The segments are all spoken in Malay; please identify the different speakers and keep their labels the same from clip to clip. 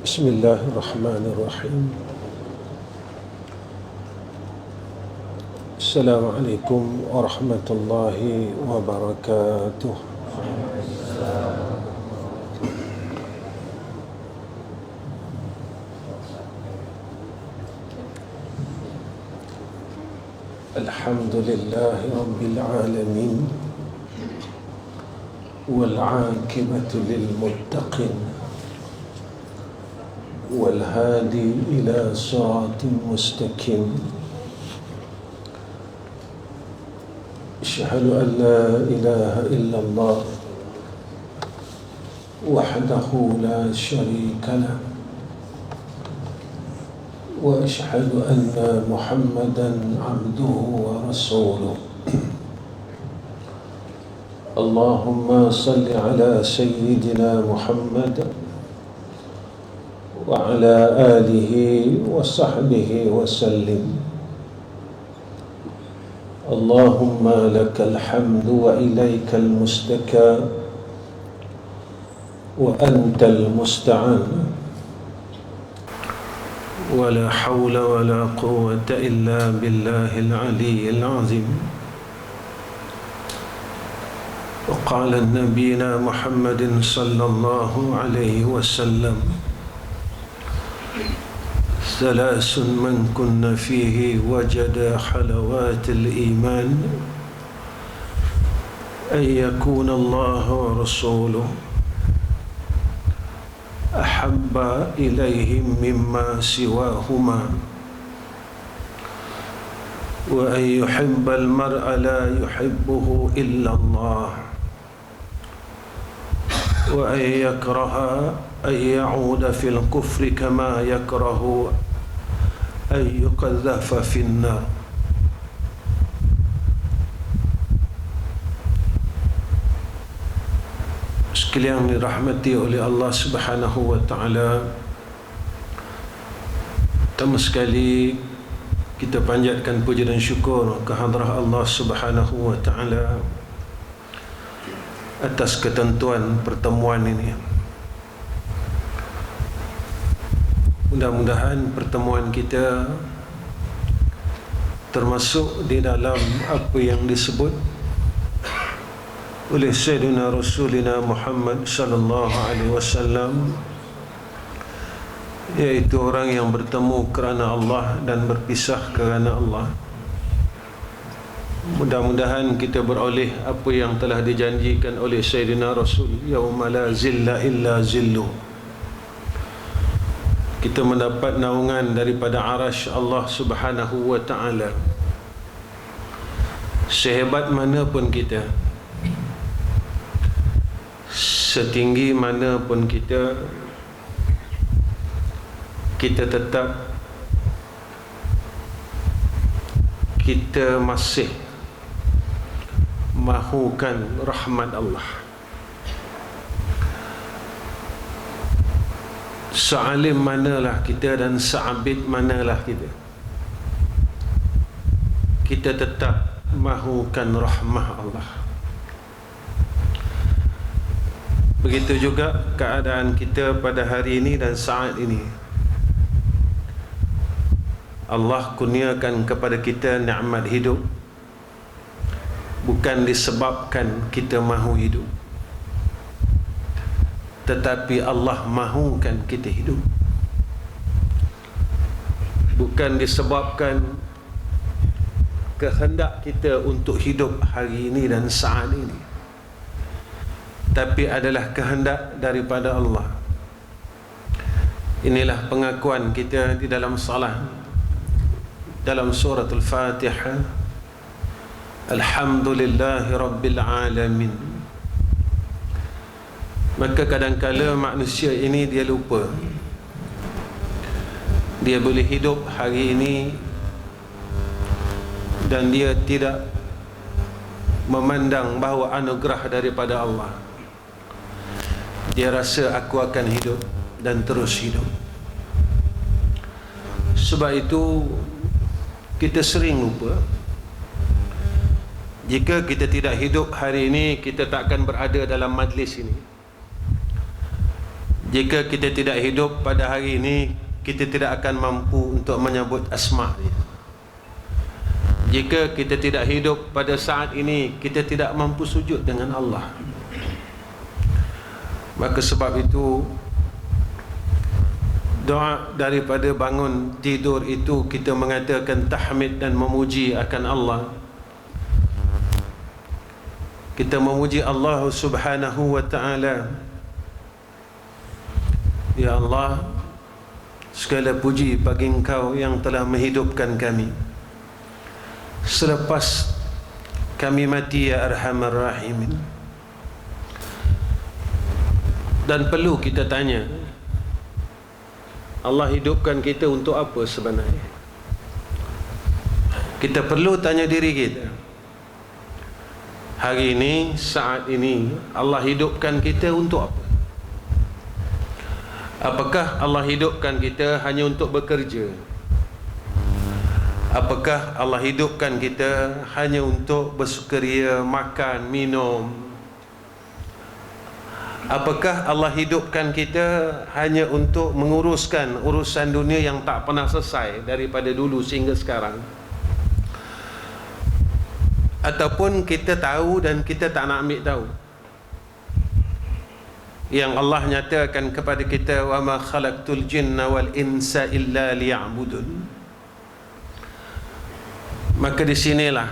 Speaker 1: Bismillahirrahmanirrahim. Assalamualaikum warahmatullahi wabarakatuh. Alhamdulillahi rabbil alamin, wal 'aqibatu lil muttaqin, wal hadi ila siratin mustaqim. Asyhadu an la ilaha illallah wahdahu la syarika lah, wa asyhadu anna Muhammadan abduhu wa rasuluh. Allahumma salli ala sayyidina Muhammad wa ala alihi wa sahbihi wa sallim. Allahumma lakal hamdu wa ilaikal mustaka wa antal musta'an, wa la hawla wa la quwwata illa billahil aliyyil azim. Wa qala nabiyuna Muhammadin sallallahu alaihi wasallam: Thalathun man kunna fihi wajada halawatil iman, an yakuna Allah wa rasuluhu ahabba ilayhim mimma siwahuma, wa an yuhibbal mar'a la yuhibbuhu illa Allah, wa an yakraha an ya'uda fil kufri kama yakrahu an yuqadhafa fin nar. Sekalian dirahmati oleh Allah Subhanahu wa taala, pertama sekali kita panjatkan puja dan syukur ke hadrah Allah Subhanahu wa taala atas ketentuan pertemuan ini. Mudah-mudahan pertemuan kita termasuk di dalam apa yang disebut oleh Sayyidina Rasulina Muhammad sallallahu alaihi wasallam, iaitu orang yang bertemu kerana Allah dan berpisah kerana Allah. Mudah-mudahan kita beroleh apa yang telah dijanjikan oleh Sayyidina Rasul, yauma la zilla illa zillu. Kita mendapat naungan daripada arasy Allah Subhanahu wa ta'ala. Sehebat mana pun kita, setinggi mana pun kita, kita tetap, kita masih mahukan rahmat Allah. Sealim manalah kita dan seabid manalah kita, kita tetap mahukan rahmah Allah. Begitu juga keadaan kita pada hari ini dan saat ini. Allah kurniakan kepada kita nikmat hidup bukan disebabkan kita mahu hidup, tetapi Allah mahukan kita hidup. Bukan disebabkan kehendak kita untuk hidup hari ini dan saat ini, tapi adalah kehendak daripada Allah. Inilah pengakuan kita di dalam salat, dalam surah Al-Fatihah, Alhamdulillahi Rabbil Alamin. Maka kadang-kala manusia ini dia lupa, dia boleh hidup hari ini dan dia tidak memandang bahawa anugerah daripada Allah. Dia rasa aku akan hidup dan terus hidup. Sebab itu kita sering lupa, jika kita tidak hidup hari ini, kita tak akan berada dalam majlis ini. Jika kita tidak hidup pada hari ini, kita tidak akan mampu untuk menyebut asma' dia. Jika kita tidak hidup pada saat ini, kita tidak mampu sujud dengan Allah. Maka sebab itu, doa daripada bangun tidur itu kita mengatakan tahmid dan memuji akan Allah. Kita memuji Allah Subhanahu wa ta'ala. Ya Allah, segala puji bagi Engkau yang telah menghidupkan kami selepas kami mati, ya Arhamar Rahimin. Dan perlu kita tanya, Allah hidupkan kita untuk apa sebenarnya? Kita perlu tanya diri kita, hari ini, saat ini, Allah hidupkan kita untuk apa? Apakah Allah hidupkan kita hanya untuk bekerja? Apakah Allah hidupkan kita hanya untuk bersukaria, makan, minum? Apakah Allah hidupkan kita hanya untuk menguruskan urusan dunia yang tak pernah selesai daripada dulu sehingga sekarang? Ataupun kita tahu dan kita tak nak ambil tahu? Yang Allah nyatakan kepada kita, wa ma khalaqtul jinna wal insa illa liya'budun. Maka di sinilah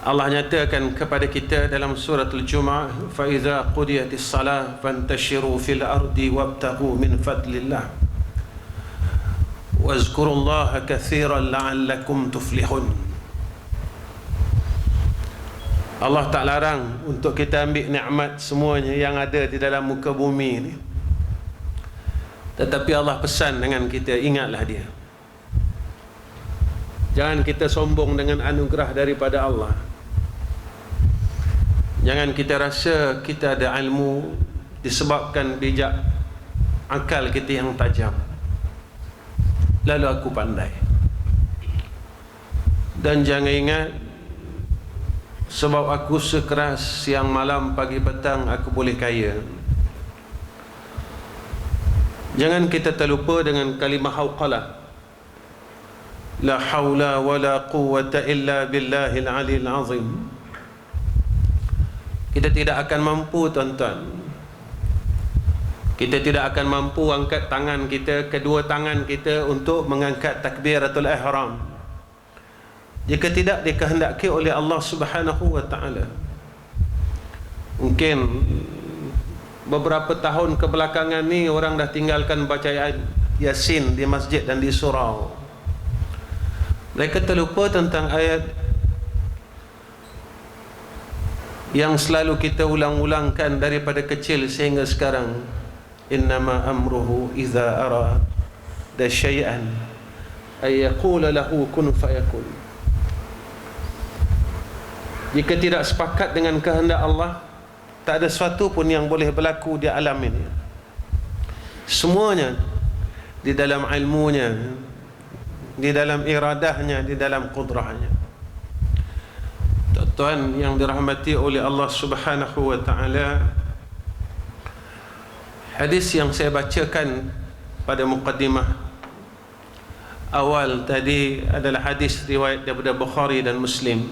Speaker 1: Allah nyatakan kepada kita dalam surah Al-Jumu'ah, fa iza qudiyatis salah fantashiru fil ardi wabtaghu min fadlillah wazkurullaha katsiran la'allakum tuflihun. Allah tak larang untuk kita ambil nikmat semuanya yang ada di dalam muka bumi ini, tetapi Allah pesan dengan kita, ingatlah dia. Jangan kita sombong dengan anugerah daripada Allah. Jangan kita rasa kita ada ilmu disebabkan bijak akal kita yang tajam, lalu aku pandai. Dan jangan ingat, sebab aku sekeras siang malam pagi petang aku boleh kaya. Jangan kita terlupa dengan kalimah hauqalah, la haula wa la quwwata illa billahil aliyil azim. Kita tidak akan mampu, tuan-tuan. Kita tidak akan mampu angkat tangan kita, kedua tangan kita, untuk mengangkat takbiratul ihram jika tidak dikehendaki oleh Allah Subhanahu wa ta'ala. Mungkin beberapa tahun kebelakangan ni orang dah tinggalkan baca Yasin di masjid dan di surau. Mereka terlupa tentang ayat yang selalu kita ulang-ulangkan daripada kecil sehingga sekarang. Innama amruhu iza arada syai'an ay yaqula lahu kun fayakun. Jika tidak sepakat dengan kehendak Allah, tak ada sesuatu pun yang boleh berlaku di alam ini. Semuanya di dalam ilmunya, di dalam iradahnya, di dalam qudrahnya. Tuan yang dirahmati oleh Allah Subhanahu wa ta'ala, hadis yang saya bacakan pada muqaddimah awal tadi adalah hadis riwayat daripada Bukhari dan Muslim.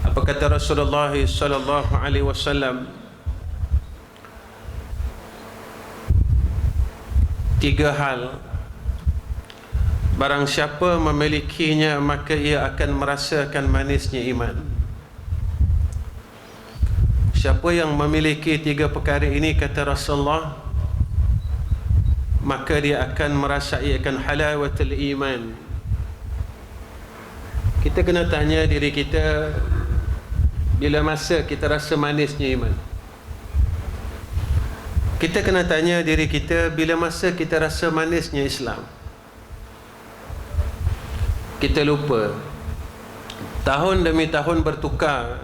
Speaker 1: Apa kata Rasulullah sallallahu alaihi wasallam? 3 hal, barang siapa memilikinya maka ia akan merasakan manisnya iman. Siapa yang memiliki 3 perkara ini, kata Rasulullah, maka dia akan merasakan halawatul iman. Kita kena tanya diri kita, bila masa kita rasa manisnya iman? Kita kena tanya diri kita, bila masa kita rasa manisnya Islam? Kita lupa. Tahun demi tahun bertukar,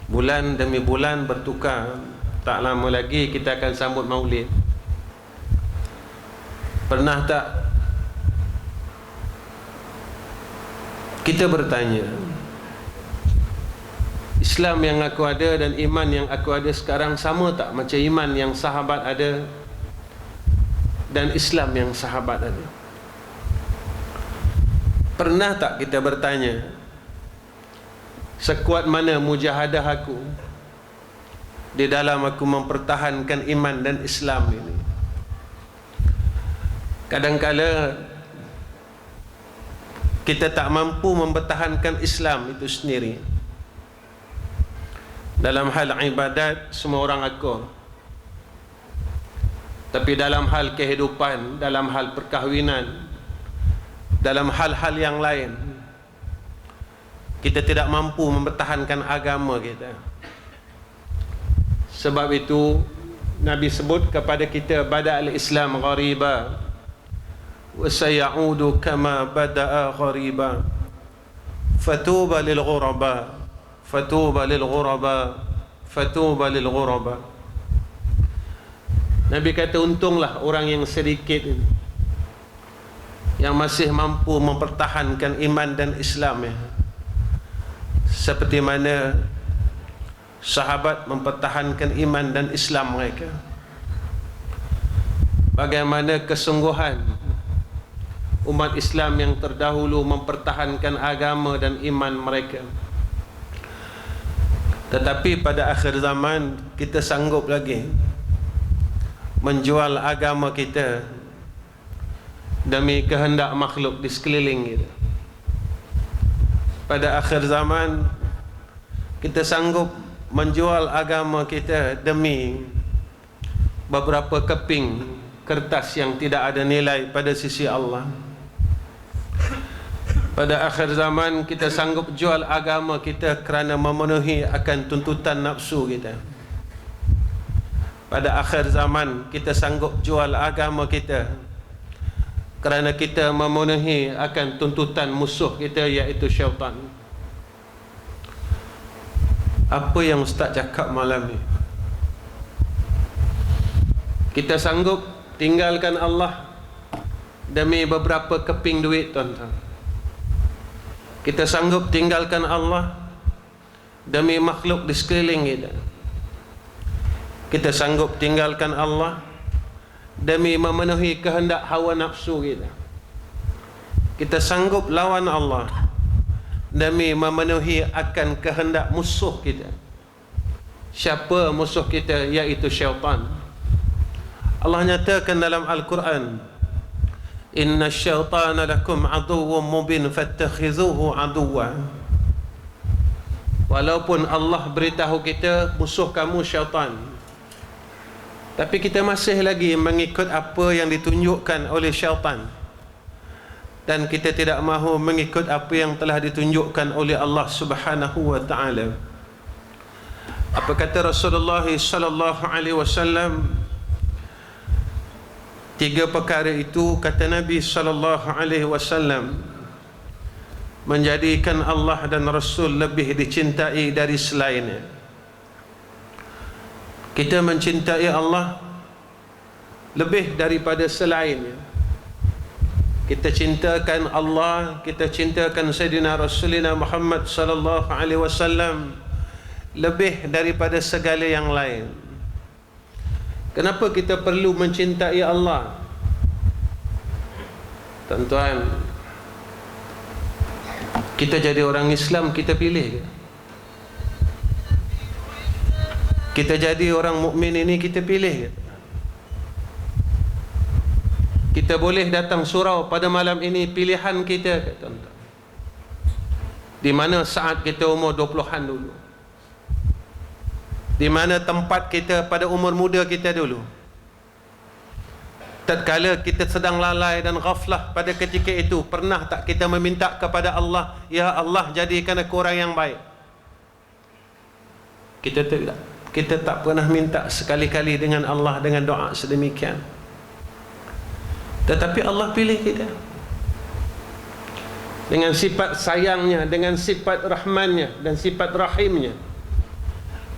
Speaker 1: bulan demi bulan bertukar. Tak lama lagi kita akan sambut Maulid. Pernah tak kita bertanya, Islam yang aku ada dan iman yang aku ada sekarang sama tak macam iman yang sahabat ada dan Islam yang sahabat ada? Pernah tak kita bertanya, sekuat mana mujahadah aku di dalam aku mempertahankan iman dan Islam ini? Kadang-kala kita tak mampu mempertahankan Islam itu sendiri. Dalam hal ibadat semua orang akur, tapi dalam hal kehidupan, dalam hal perkahwinan, dalam hal-hal yang lain, kita tidak mampu mempertahankan agama kita. Sebab itu Nabi sebut kepada kita, bada'al Islam ghariba wa sayaudu kama bada'a ghariba fatuba lil ghuraba fatuba lil ghuraba fatuba lil ghuraba. Nabi kata, untunglah orang yang sedikit ini, yang masih mampu mempertahankan iman dan Islam ya. Seperti mana sahabat mempertahankan iman dan Islam mereka. Bagaimana kesungguhan umat Islam yang terdahulu mempertahankan agama dan iman mereka. Tetapi pada akhir zaman kita sanggup lagi menjual agama kita demi kehendak makhluk di sekeliling kita. Pada akhir zaman kita sanggup menjual agama kita demi beberapa keping kertas yang tidak ada nilai pada sisi Allah. Pada akhir zaman kita sanggup jual agama kita kerana memenuhi akan tuntutan nafsu kita. Pada akhir zaman kita sanggup jual agama kita kerana kita memenuhi akan tuntutan musuh kita, iaitu syaitan. Apa yang Ustaz cakap malam ni? Kita sanggup tinggalkan Allah demi beberapa keping duit, tuan-tuan. Kita sanggup tinggalkan Allah demi makhluk di sekeliling kita. Kita sanggup tinggalkan Allah demi memenuhi kehendak hawa nafsu kita. Kita sanggup lawan Allah demi memenuhi akan kehendak musuh kita. Siapa musuh kita? Iaitu syaitan. Allah nyatakan dalam Al-Quran, inna syaitana lakum aduwwun mubin fattakhizuhu aduwwa. Walaupun Allah beritahu kita musuh kamu syaitan, tapi kita masih lagi mengikut apa yang ditunjukkan oleh syaitan, dan kita tidak mahu mengikut apa yang telah ditunjukkan oleh Allah Subhanahu wa taala. Apa kata Rasulullah sallallahu alaihi wasallam? 3 perkara itu, kata Nabi sallallahu alaihi wasallam, menjadikan Allah dan Rasul lebih dicintai dari selainnya. Kita mencintai Allah lebih daripada selainnya. Kita cintakan Allah, kita cintakan Sayyidina Rasulina Muhammad sallallahu alaihi wasallam lebih daripada segala yang lain. Kenapa kita perlu mencintai Allah? Tuan-tuan, kita jadi orang Islam, kita pilih. Kita jadi orang mukmin ini, kita pilih. Kita boleh datang surau pada malam ini, pilihan kita, tuan-tuan. Di mana saat kita umur 20-an dulu, di mana tempat kita pada umur muda kita dulu. Tatkala kita sedang lalai dan ghaflah pada ketika itu, pernah tak kita meminta kepada Allah, ya Allah jadikan aku orang yang baik? Kita tak pernah minta sekali-kali dengan Allah dengan doa sedemikian. Tetapi Allah pilih kita dengan sifat sayangnya, dengan sifat rahmannya dan sifat rahimnya.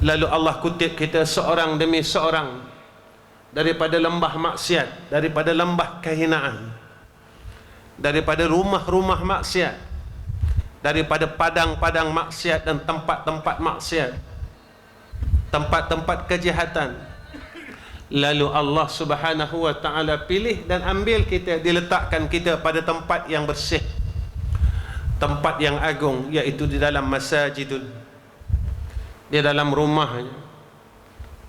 Speaker 1: Lalu Allah kutip kita seorang demi seorang daripada lembah maksiat, daripada lembah kehinaan, daripada rumah-rumah maksiat, daripada padang-padang maksiat dan tempat-tempat maksiat, tempat-tempat kejahatan. Lalu Allah Subhanahu wa ta'ala pilih dan ambil kita, diletakkan kita pada tempat yang bersih, tempat yang agung, iaitu di dalam masajidul, di dalam rumahnya.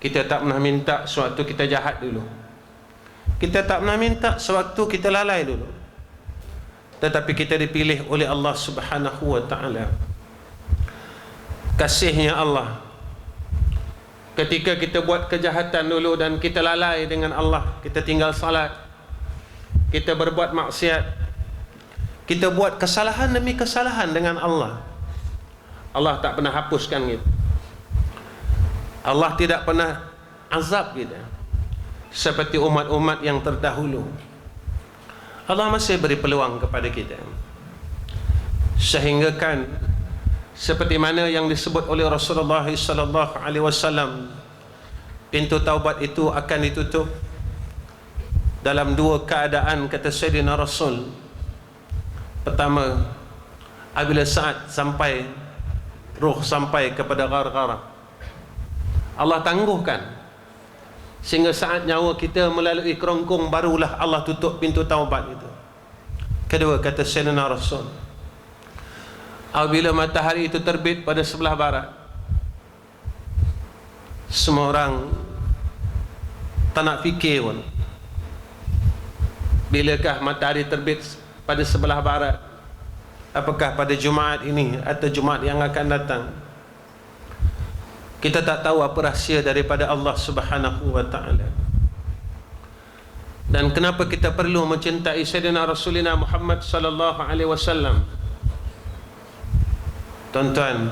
Speaker 1: Kita tak pernah minta sewaktu kita jahat dulu, kita tak pernah minta sewaktu kita lalai dulu, tetapi kita dipilih oleh Allah Subhanahu wa ta'ala. Kasihnya Allah, ketika kita buat kejahatan dulu dan kita lalai dengan Allah, kita tinggal salat, kita berbuat maksiat, kita buat kesalahan demi kesalahan dengan Allah, Allah tak pernah hapuskan kita. Allah tidak pernah azab kita seperti umat-umat yang terdahulu. Allah masih beri peluang kepada kita, sehingga kan seperti mana yang disebut oleh Rasulullah sallallahu alaihi wasallam, pintu taubat itu akan ditutup dalam dua keadaan, kata Sayyidina Rasul. Pertama, apabila saat sampai ruh sampai kepada gargara, Allah tangguhkan sehingga saat nyawa kita melalui kerongkong, barulah Allah tutup pintu taubat itu. Kedua, kata Sayyidina Rasul, apabila matahari itu terbit pada sebelah barat, semua orang tak nak fikir pun, bilakah matahari terbit pada sebelah barat, apakah pada Jumaat ini atau Jumaat yang akan datang. Kita tak tahu apa rahsia daripada Allah Subhanahu wa ta'ala. Dan kenapa kita perlu mencintai Sayyidina Rasulina Muhammad sallallahu alaihi wasallam? Tuan-tuan,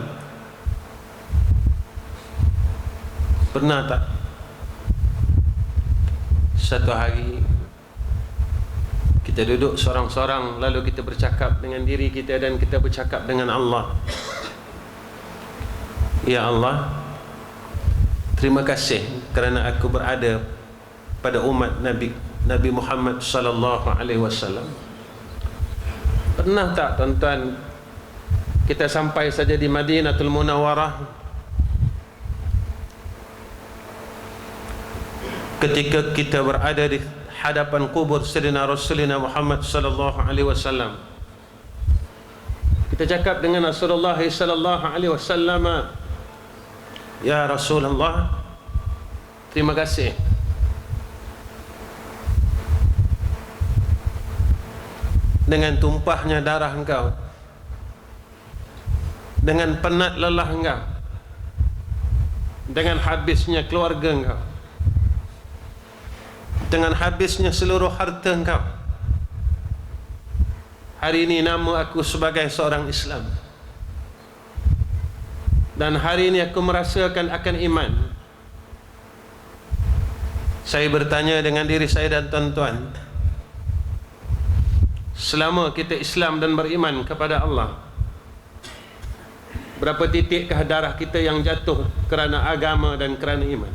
Speaker 1: pernah tak satu hari kita duduk seorang-seorang, lalu kita bercakap dengan diri kita dan kita bercakap dengan Allah, ya Allah, terima kasih kerana aku berada pada umat Nabi Muhammad sallallahu alaihi wasallam. Pernah tak tuan-tuan kita sampai saja di Madinatul Munawwarah, ketika kita berada di hadapan kubur Sayyidina Rasulina Muhammad sallallahu alaihi wasallam, kita cakap dengan Rasulullah sallallahu alaihi wasallam, ya Rasulullah, terima kasih dengan tumpahnya darah engkau, dengan penat lelah engkau, dengan habisnya keluarga engkau, dengan habisnya seluruh harta engkau, hari ini nama aku sebagai seorang Islam, dan hari ini aku merasakan akan iman. Saya bertanya dengan diri saya dan tuan-tuan, selama kita Islam dan beriman kepada Allah, berapa titikkah darah kita yang jatuh kerana agama dan kerana iman?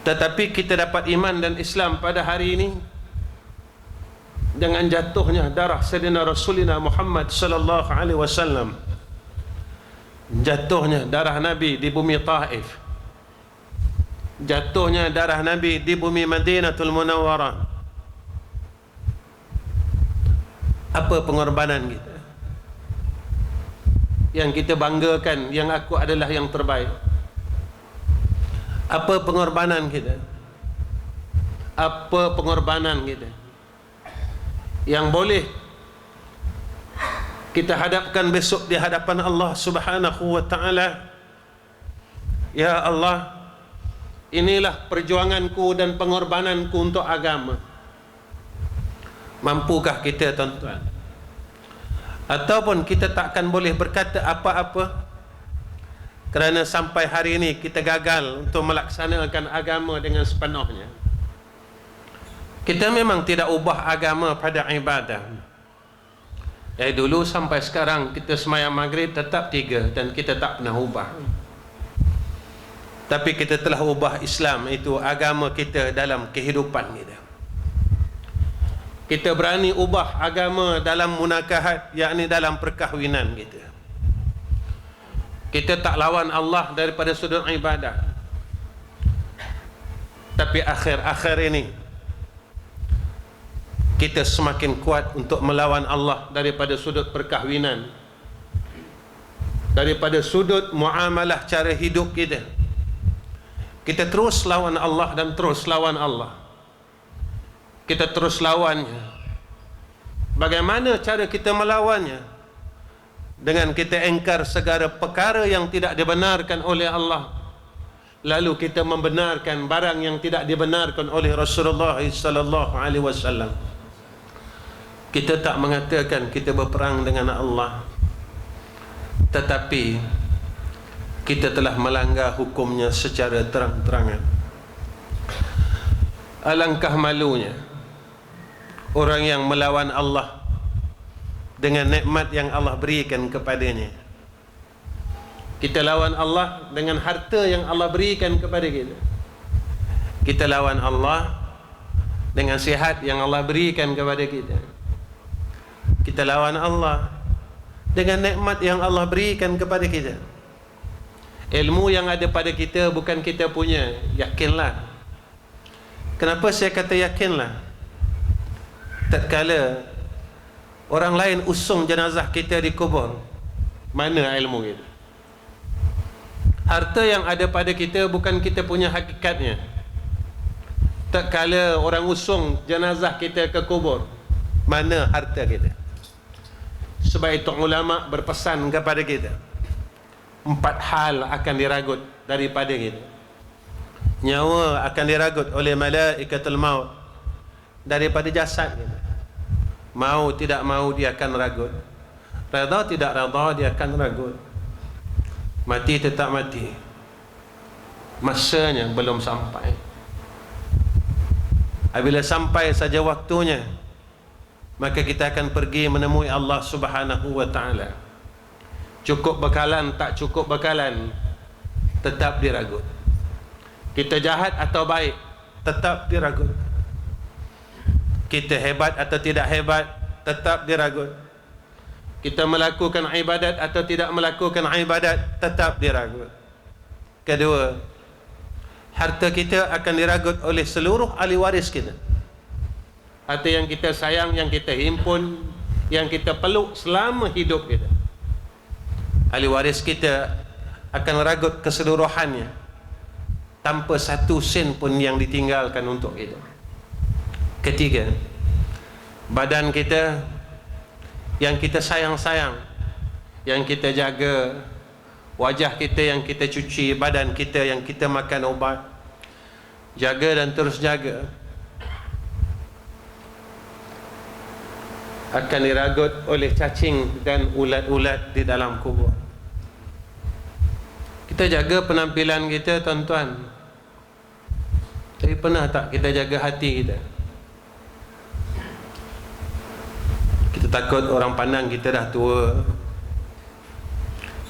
Speaker 1: Tetapi kita dapat iman dan Islam pada hari ini dengan jatuhnya darah Sayyidina Rasulina Muhammad sallallahu alaihi wasallam, jatuhnya darah Nabi di bumi Taif, jatuhnya darah Nabi di bumi Madinatul Munawwarah. Apa pengorbanan kita yang kita banggakan, yang aku adalah yang terbaik? Apa pengorbanan kita? Apa pengorbanan kita yang boleh kita hadapkan besok di hadapan Allah Subhanahu wa ta'ala? Ya Allah, inilah perjuanganku dan pengorbananku untuk agama. Mampukah kita, tuan-tuan? Ataupun kita takkan boleh berkata apa-apa kerana sampai hari ini kita gagal untuk melaksanakan agama dengan sepenuhnya. Kita memang tidak ubah agama pada ibadah. Dulu sampai sekarang kita sembahyang maghrib tetap 3 dan kita tak pernah ubah. Tapi kita telah ubah Islam, itu agama kita dalam kehidupan kita. Kita berani ubah agama dalam munakahat, yakni dalam perkahwinan kita. Kita tak lawan Allah daripada sudut ibadat. Tapi akhir-akhir ini kita semakin kuat untuk melawan Allah daripada sudut perkahwinan, daripada sudut muamalah cara hidup kita. Kita terus lawan Allah dan terus lawan Allah. Kita terus lawannya. Bagaimana cara kita melawannya? Dengan kita engkar segala perkara yang tidak dibenarkan oleh Allah, lalu kita membenarkan barang yang tidak dibenarkan oleh Rasulullah sallallahu alaihi wasallam. Kita tak mengatakan kita berperang dengan Allah, tetapi kita telah melanggar hukumnya secara terang-terangan. Alangkah malunya orang yang melawan Allah dengan nikmat yang Allah berikan kepadanya. Kita lawan Allah dengan harta yang Allah berikan kepada kita. Kita lawan Allah dengan sihat yang Allah berikan kepada kita. Kita lawan Allah dengan nikmat yang Allah berikan kepada kita. Ilmu yang ada pada kita bukan kita punya. Yakinlah. Kenapa saya kata yakinlah? Tatkala orang lain usung jenazah kita di kubur, mana ilmu kita? Harta yang ada pada kita bukan kita punya hakikatnya. Tak kala orang usung jenazah kita ke kubur, mana harta kita? Sebab itu ulama berpesan kepada kita, 4 hal akan diragut daripada kita. Nyawa akan diragut oleh malaikatul maut daripada jasad kita. Mau tidak mau dia akan ragut. Redha tidak redha dia akan ragut. Mati tetap mati. Masanya belum sampai. Apabila sampai saja waktunya, maka kita akan pergi menemui Allah Subhanahu wa taala. Cukup bekalan, tak cukup bekalan, tetap diragut. Kita jahat atau baik, tetap diragut. Kita hebat atau tidak hebat, tetap diragut. Kita melakukan ibadat atau tidak melakukan ibadat, tetap diragut. Kedua, harta kita akan diragut oleh seluruh ahli waris kita. Harta yang kita sayang, yang kita himpun, yang kita peluk selama hidup kita. Ahli waris kita akan ragut keseluruhannya, tanpa satu sen pun yang ditinggalkan untuk kita. Ketiga, badan kita yang kita sayang-sayang, yang kita jaga, wajah kita yang kita cuci, badan kita yang kita makan ubat, jaga dan terus jaga, akan diragut oleh cacing dan ulat-ulat di dalam kubur. Kita jaga penampilan kita, tuan-tuan, tapi pernah tak kita jaga hati kita? Kita takut orang pandang kita dah tua.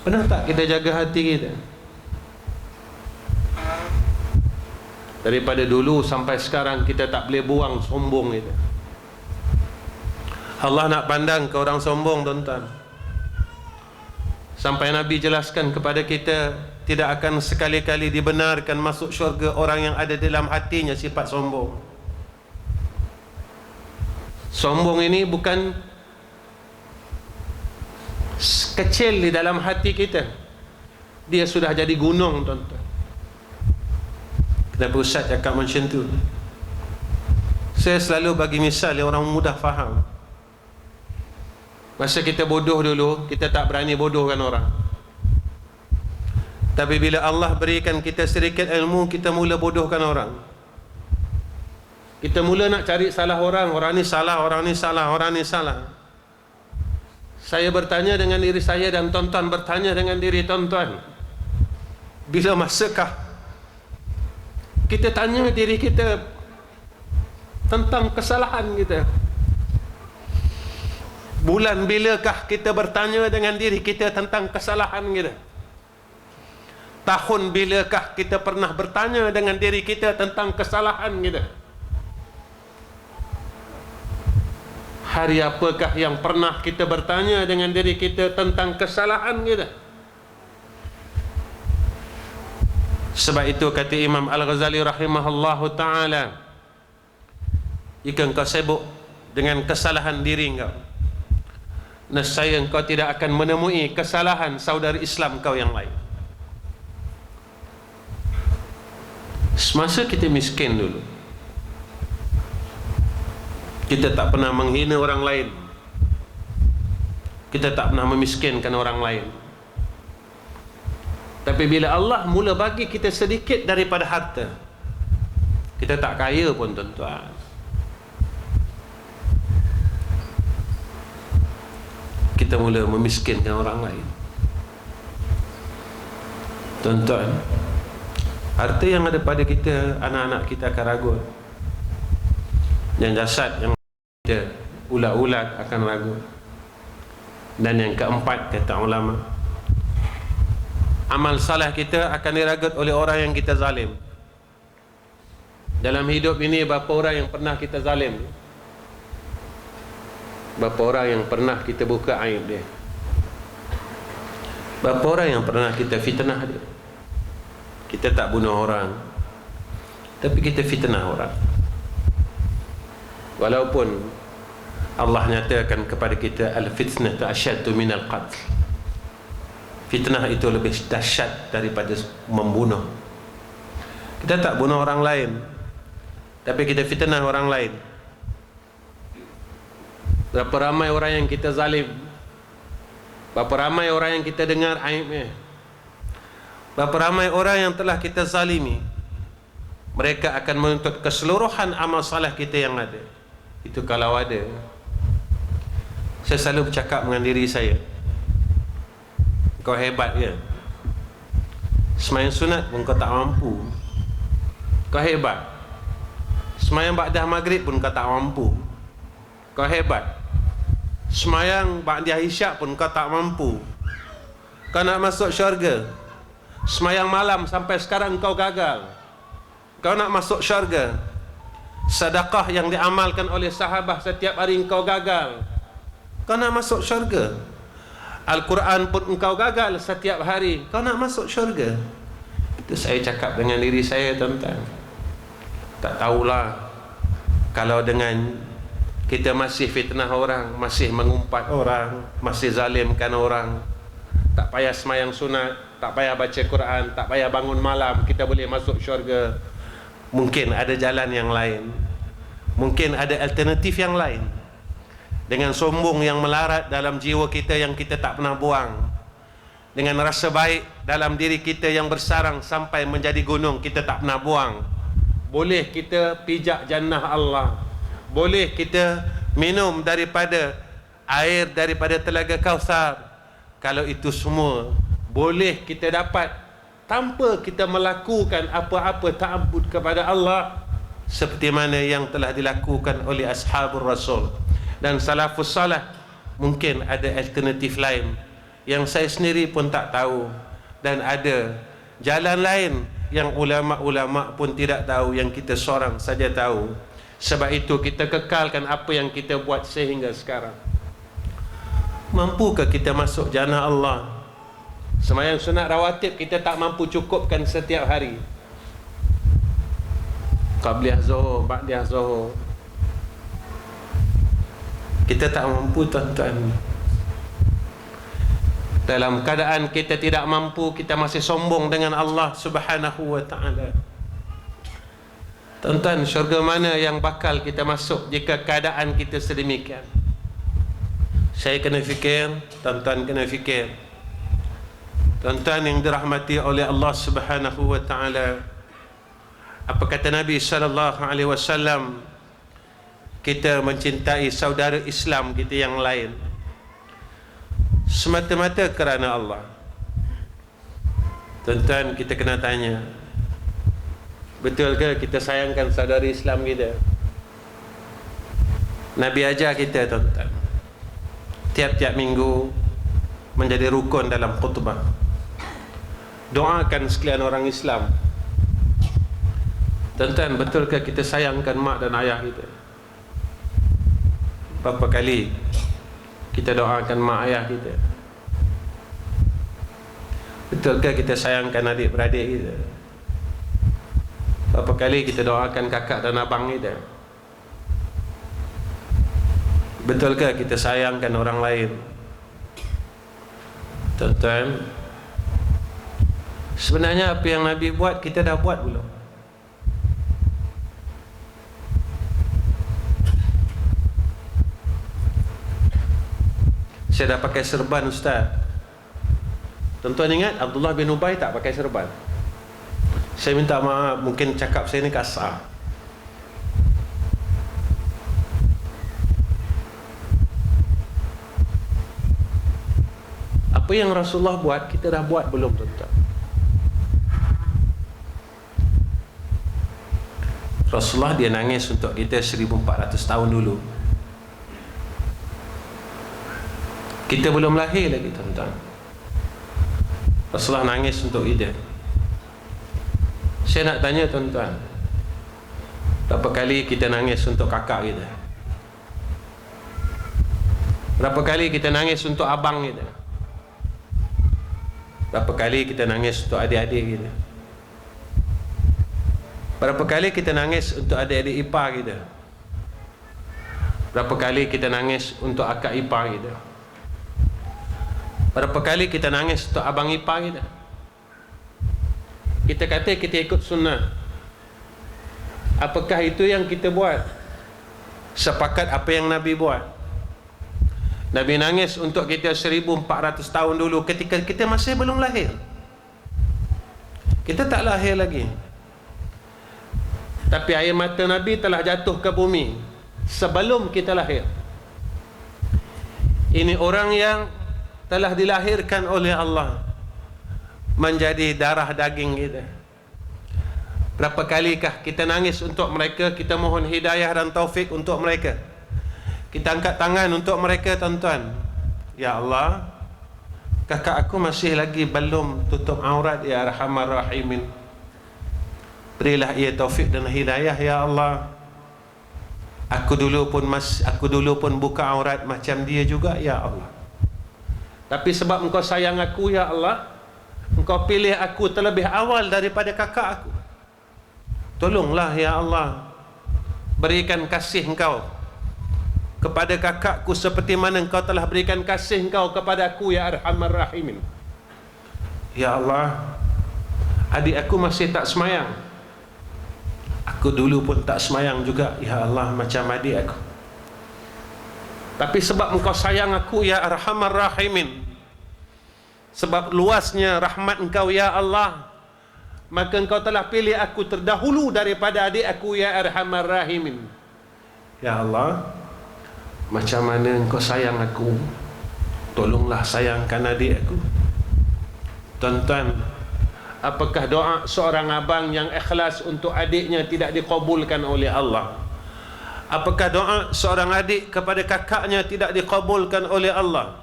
Speaker 1: Pernah tak kita jaga hati kita? Daripada dulu sampai sekarang kita tak boleh buang sombong kita. Allah nak pandang ke orang sombong, tuan-tuan. Sampai Nabi jelaskan kepada kita, tidak akan sekali-kali dibenarkan masuk syurga orang yang ada dalam hatinya sifat sombong. Sombong ini bukan kecil di dalam hati kita, dia sudah jadi gunung, tuan-tuan. Kenapa Ustaz cakap macam tu? Saya selalu bagi misal yang orang mudah faham. Masa kita bodoh dulu, kita tak berani bodohkan orang. Tapi bila Allah berikan kita sedikit ilmu, kita mula bodohkan orang. Kita mula nak cari salah orang. Orang ni salah, orang ni salah, orang ni salah. Saya bertanya dengan diri saya dan tuan-tuan bertanya dengan diri tuan-tuan, bila masakah kita tanya diri kita tentang kesalahan kita? Bulan bilakah kita bertanya dengan diri kita tentang kesalahan kita? Tahun bilakah kita pernah bertanya dengan diri kita tentang kesalahan kita? Hari apakah yang pernah kita bertanya dengan diri kita tentang kesalahan kita? Sebab itu kata Imam Al-Ghazali rahimahullahu ta'ala, jika engkau sibuk dengan kesalahan diri engkau, nescaya engkau tidak akan menemui kesalahan saudara Islam kau yang lain. Semasa kita miskin dulu, kita tak pernah menghina orang lain, kita tak pernah memiskinkan orang lain. Tapi bila Allah mula bagi kita sedikit daripada harta, kita tak kaya pun tuan-tuan, kita mula memiskinkan orang lain. Tuan-tuan, harta yang ada pada kita, anak-anak kita akan ragut, dan jasad yang kita, ulat-ulat akan ragut. Dan yang keempat, kata ulama, amal salah kita akan diragut oleh orang yang kita zalim. Dalam hidup ini, berapa orang yang pernah kita zalim? Berapa orang yang pernah kita buka aib dia? Berapa orang yang pernah kita fitnah dia? Kita tak bunuh orang, tapi kita fitnah orang. Walaupun Allah nyatakan kepada kita, al-fitnatu asyaddu minal qatl, fitnah itu lebih dahsyat daripada membunuh. Kita tak bunuh orang lain, tapi kita fitnah orang lain. Berapa ramai orang yang kita zalim, berapa ramai orang yang kita dengar aibnya, berapa ramai orang yang telah kita zalimi. Mereka akan menuntut keseluruhan amal salah kita yang ada. Itu kalau ada. Saya selalu bercakap dengan diri saya, kau hebat ke? Semayang sunat pun kau tak mampu, kau hebat. Semayang ba'dah maghrib pun kau tak mampu, kau hebat. Semayang ba'dah isyak pun kau tak mampu, kau nak masuk syurga. Semayang malam sampai sekarang kau gagal, kau nak masuk syurga. Sedekah yang diamalkan oleh sahabat setiap hari engkau gagal, kau nak masuk syurga. Al-Quran pun engkau gagal setiap hari, kau nak masuk syurga. Itu saya cakap dengan diri saya, tuan-tuan. Tak tahulah kalau dengan kita masih fitnah orang, masih mengumpat orang, masih zalimkan orang, tak payah semayang sunat, tak payah baca Quran, tak payah bangun malam, kita boleh masuk syurga. Mungkin ada jalan yang lain, mungkin ada alternatif yang lain. Dengan sombong yang melarat dalam jiwa kita yang kita tak pernah buang, dengan rasa baik dalam diri kita yang bersarang sampai menjadi gunung, kita tak pernah buang, boleh kita pijak jannah Allah, boleh kita minum daripada air daripada telaga Kausar. Kalau itu semua boleh kita dapat tanpa kita melakukan apa-apa ta'abbud kepada Allah, seperti mana yang telah dilakukan oleh ashabul Rasul dan salafus salah. Mungkin ada alternatif lain yang saya sendiri pun tak tahu, dan ada jalan lain yang ulama-ulama pun tidak tahu, yang kita seorang saja tahu. Sebab itu kita kekalkan apa yang kita buat sehingga sekarang. Mampukah kita masuk jannah Allah? Semayang sunat rawatib kita tak mampu cukupkan setiap hari. Qabliyah Zuhur, Ba'diyah Zuhur, kita tak mampu, tuan-tuan. Dalam keadaan kita tidak mampu, kita masih sombong dengan Allah Subhanahu wa ta'ala. Tuan-tuan, syurga mana yang bakal kita masuk jika keadaan kita sedemikian? Saya kena fikir, tuan-tuan kena fikir. Tuan-tuan yang dirahmati oleh Allah Subhanahu wa ta'ala, apa kata Nabi sallallahu alaihi wasallam? Kita mencintai saudara Islam kita yang lain semata-mata kerana Allah. Tuan-tuan, kita kena tanya, betul ke kita sayangkan saudara Islam kita? Nabi ajar kita, tuan-tuan, tiap-tiap minggu menjadi rukun dalam khutbah, doakan sekalian orang Islam. Tuan-tuan, betul ke kita sayangkan mak dan ayah kita? Berapa kali kita doakan mak ayah kita? Betulkah kita sayangkan adik-beradik kita? Berapa kali kita doakan kakak dan abang kita? Betulkah kita sayangkan orang lain? Tuan-tuan, sebenarnya apa yang Nabi buat, kita dah buat belum? Saya dah pakai serban, Ustaz. Tuan-tuan ingat Abdullah bin Ubay tak pakai serban? Saya minta maaf, mungkin cakap saya ni kasar. Apa yang Rasulullah buat, kita dah buat belum, tuan-tuan? Rasulullah dia nangis untuk kita 1400 tahun dulu. Kita belum lahir lagi, tuan-tuan. Rasulullah nangis untuk kita. Saya nak tanya tuan-tuan, berapa kali kita nangis untuk kakak kita? Berapa kali kita nangis untuk abang kita? Berapa kali kita nangis untuk adik-adik kita? Berapa kali kita nangis untuk adik-adik ipar kita? Berapa kali kita nangis untuk akak ipar kita? Berapa kali kita nangis untuk abang ipar kita? Kita kata kita ikut sunnah. Apakah itu yang kita buat? Sepakat apa yang Nabi buat? Nabi nangis untuk kita 1400 tahun dulu ketika kita masih belum lahir. Kita tak lahir lagi. Tapi air mata Nabi telah jatuh ke bumi sebelum kita lahir. Ini orang yang telah dilahirkan oleh Allah menjadi darah daging kita. Berapa kalikah kita nangis untuk mereka, kita mohon hidayah dan taufik untuk mereka. Kita angkat tangan untuk mereka, tuan-tuan. Ya Allah, kakak aku masih lagi belum tutup aurat, ya Arhamar Rahimin. Berilah ia taufik dan hidayah, ya Allah. Aku dulu pun buka aurat macam dia juga, ya Allah. Tapi sebab Engkau sayang aku, ya Allah, Engkau pilih aku terlebih awal daripada kakak aku. Tolonglah, ya Allah, berikan kasih Engkau kepada kakakku seperti mana Engkau telah berikan kasih Engkau kepada aku, ya Arhamar Rahimin. Ya Allah, adik aku masih tak semayang. Aku dulu pun tak semayang juga, ya Allah, macam adik aku. Tapi sebab Engkau sayang aku, ya Arhamar Rahimin, sebab luasnya rahmat Engkau, ya Allah, maka Engkau telah pilih aku terdahulu daripada adik aku, ya Arhamar Rahimin. Ya Allah, macam mana Engkau sayang aku, tolonglah sayangkan adik aku. Tuan-tuan, apakah doa seorang abang yang ikhlas untuk adiknya tidak dikabulkan oleh Allah? Apakah doa seorang adik kepada kakaknya tidak dikabulkan oleh Allah?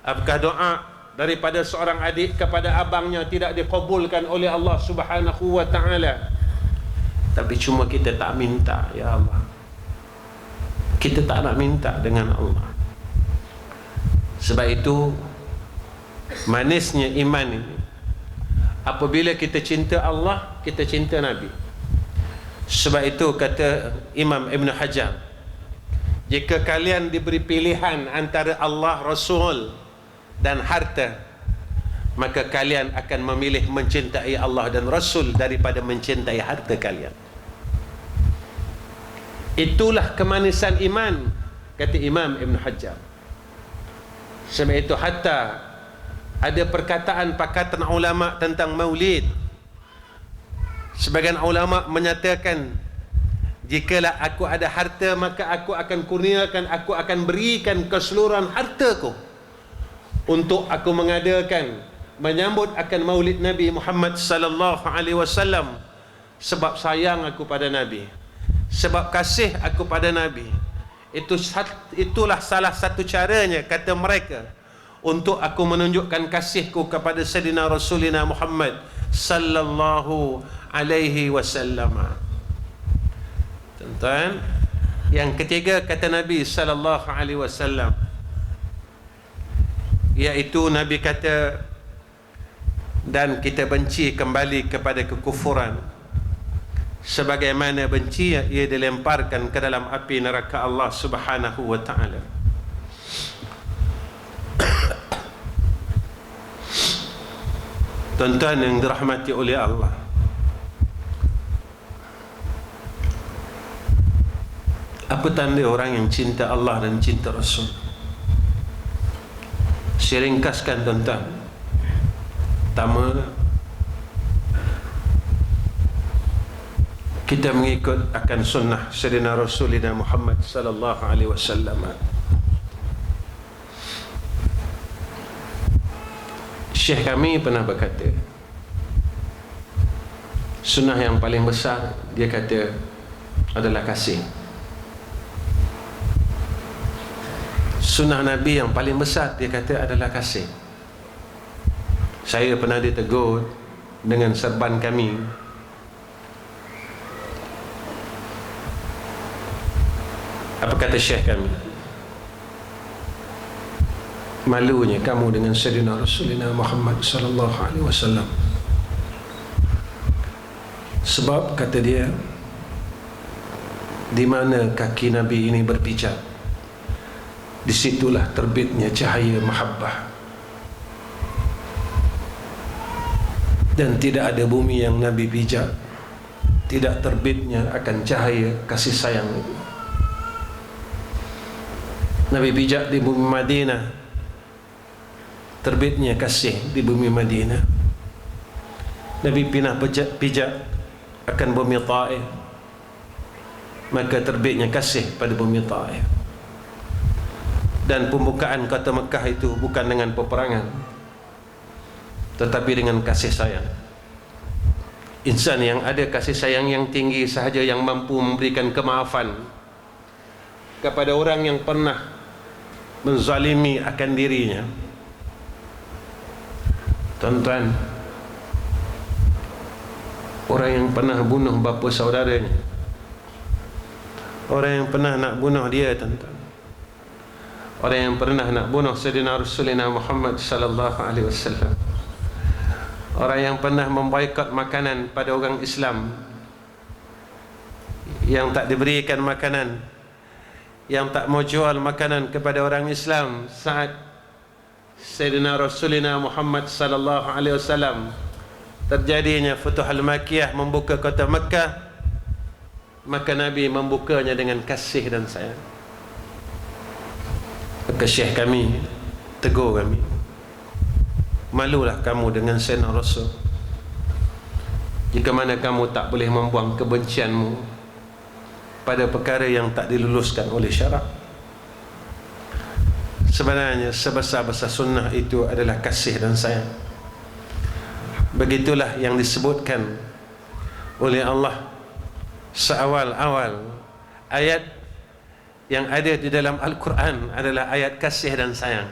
Speaker 1: Apakah doa daripada seorang adik kepada abangnya tidak dikabulkan oleh Allah Subhanahu wa ta'ala? Tapi cuma kita tak minta, ya Allah. Kita tak nak minta dengan Allah. Sebab itu manisnya iman ini, apabila kita cinta Allah, kita cinta Nabi. Sebab itu kata Imam Ibn Hajar, jika kalian diberi pilihan antara Allah, Rasul dan harta, maka kalian akan memilih mencintai Allah dan Rasul daripada mencintai harta kalian. Itulah kemanisan iman, kata Imam Ibn Hajar. Sebab itu hatta ada perkataan pakatan ulama tentang maulid. Sebagian ulama menyatakan, jikalau aku ada harta, maka aku akan kurniakan, aku akan berikan keseluruhan hartaku untuk aku mengadakan, menyambut akan maulid Nabi Muhammad sallallahu alaihi wasallam, sebab sayang aku pada Nabi, sebab kasih aku pada Nabi. Itulah salah satu caranya, kata mereka, untuk aku menunjukkan kasihku kepada Sayyidina Rasulina Muhammad sallallahu alaihi wasallam. Tuan-tuan, Yang ketiga kata Nabi sallallahu alaihi wasallam, iaitu Nabi kata, dan kita benci kembali kepada kekufuran sebagaimana benci ia dilemparkan ke dalam api neraka Allah Subhanahu wa taala. Tuan-tuan yang dirahmati oleh Allah, apa tanda orang yang cinta Allah dan cinta Rasul? Saya ringkaskan tuan-tuan. Pertama, kita mengikut akan sunnah Sayyidina Rasulina Muhammad sallallahu alaihi wasallam. Syekh kami pernah berkata, sunnah yang paling besar, dia kata, adalah kasih. Sunnah Nabi yang paling besar, dia kata, adalah kasih. Saya pernah ditegur dengan serban kami, apa kata Syekh kami? Malunya kamu dengan Sayyidina Rasulina Muhammad sallallahu alaihi wasallam. Sebab kata dia, di mana kaki Nabi ini berpijak, disitulah terbitnya cahaya mahabbah. Dan tidak ada bumi yang Nabi pijak tidak terbitnya akan cahaya kasih sayang itu. Nabi pijak di bumi Madinah, terbitnya kasih di bumi Madinah. Nabi pijak akan bumi Taif, maka terbitnya kasih pada bumi Taif. Dan pembukaan kota Mekah itu bukan dengan peperangan, tetapi dengan kasih sayang. Insan yang ada kasih sayang yang tinggi sahaja yang mampu memberikan kemaafan kepada orang yang pernah menzalimi akan dirinya. Tuan-tuan, orang yang pernah bunuh bapa saudaranya, orang yang pernah nak bunuh dia, tuan-tuan, orang yang pernah nak bunuh Sayyidina Rasulina Muhammad sallallahu alaihi wasallam, orang yang pernah memboikot makanan pada orang Islam, yang tak diberikan makanan, yang tak mau jual makanan kepada orang Islam saat Sayyidina Rasulina Muhammad sallallahu alaihi wasallam terjadinya Futuhul Makkiyah, membuka kota Mekah, maka Nabi membukanya dengan kasih dan sayang. Maka Syekh kami tegur kami, malulah kamu dengan Sayyidina Rasul jika mana kamu tak boleh membuang kebencianmu pada perkara yang tak diluluskan oleh syarak. Sebenarnya sebesar-besar sunnah itu adalah kasih dan sayang. Begitulah yang disebutkan oleh Allah seawal-awal ayat yang ada di dalam Al-Quran adalah ayat kasih dan sayang.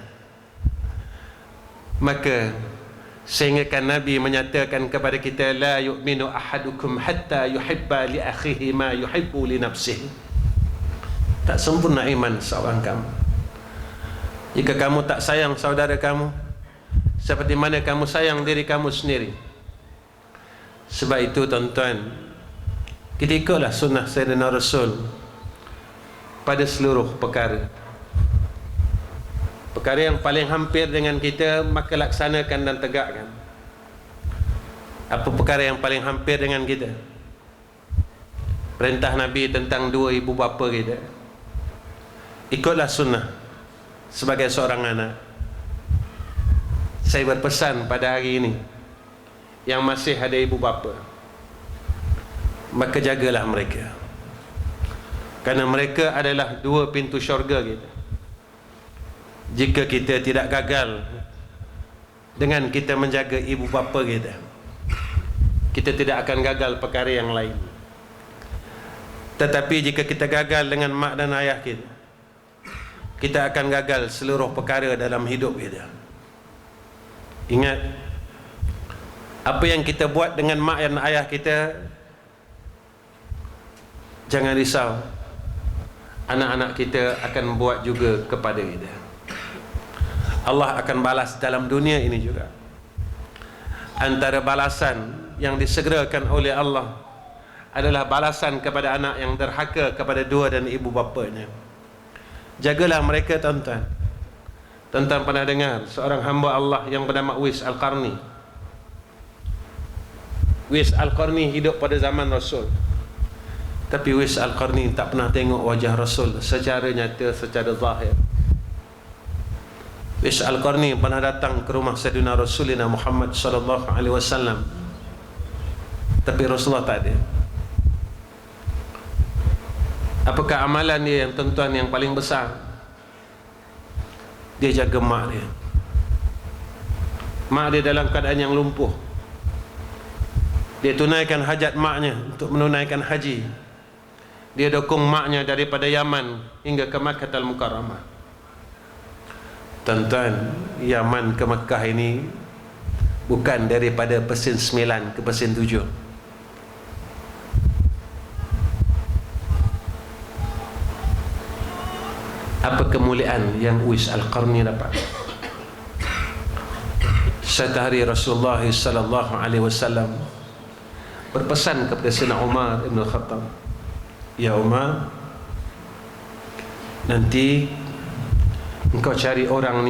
Speaker 1: Maka sehingga Nabi menyatakan kepada kita, la yu'minu ahadukum hatta yuhibba li akhihi ma yuhibbu li nafsihi. Tak sempurna iman seorang kamu jika kamu tak sayang saudara kamu seperti mana kamu sayang diri kamu sendiri. Sebab itu tuan-tuan, kita ikutlah sunnah Sayyidina Rasul pada seluruh perkara. Perkara yang paling hampir dengan kita, maka laksanakan dan tegakkan. Apa perkara yang paling hampir dengan kita? Perintah Nabi tentang dua ibu bapa kita. Ikutlah sunnah sebagai seorang anak. Saya berpesan pada hari ini yang masih ada ibu bapa, maka jagalah mereka, kerana mereka adalah dua pintu syurga kita. Jika kita tidak gagal dengan kita menjaga ibu bapa kita, kita tidak akan gagal perkara yang lain. Tetapi jika kita gagal dengan mak dan ayah kita, kita akan gagal seluruh perkara dalam hidup kita. Ingat, apa yang kita buat dengan mak dan ayah kita, jangan risau. anak-anak kita akan buat juga kepada kita. Allah akan balas dalam dunia ini juga. Antara balasan yang disegerakan oleh Allah adalah balasan kepada anak yang derhaka kepada dua dan ibu bapanya. Jagalah mereka, tuan-tuan. Tuan-tuan pernah dengar seorang hamba Allah yang bernama Uwais Al-Qarni. Uwais Al-Qarni hidup pada zaman Rasul. Tapi Uwais Al-Qarni tak pernah tengok wajah Rasul secara nyata, secara zahir. Uwais Al-Qarni pernah datang ke rumah Sayyidina Rasulina Muhammad sallallahu alaihi wasallam, tapi Rasulullah tak ada. Apakah amalan dia yang tuan-tuan yang paling besar? Dia jaga mak dia. Mak dia dalam keadaan yang lumpuh. Dia tunaikan hajat maknya untuk menunaikan haji. Dia dukung maknya daripada Yaman hingga ke Makkah Al-Mukarramah. Tuan-tuan, Yaman ke Mekah ini bukan daripada pesin 9 ke pesin 7. Apa kemuliaan yang Uwais Al-Qarni dapat? Satu hari Rasulullah sallallahu alaihi wasallam berpesan kepada Sayyidina Umar Ibn Khattab, "Ya Umar, nanti engkau cari orang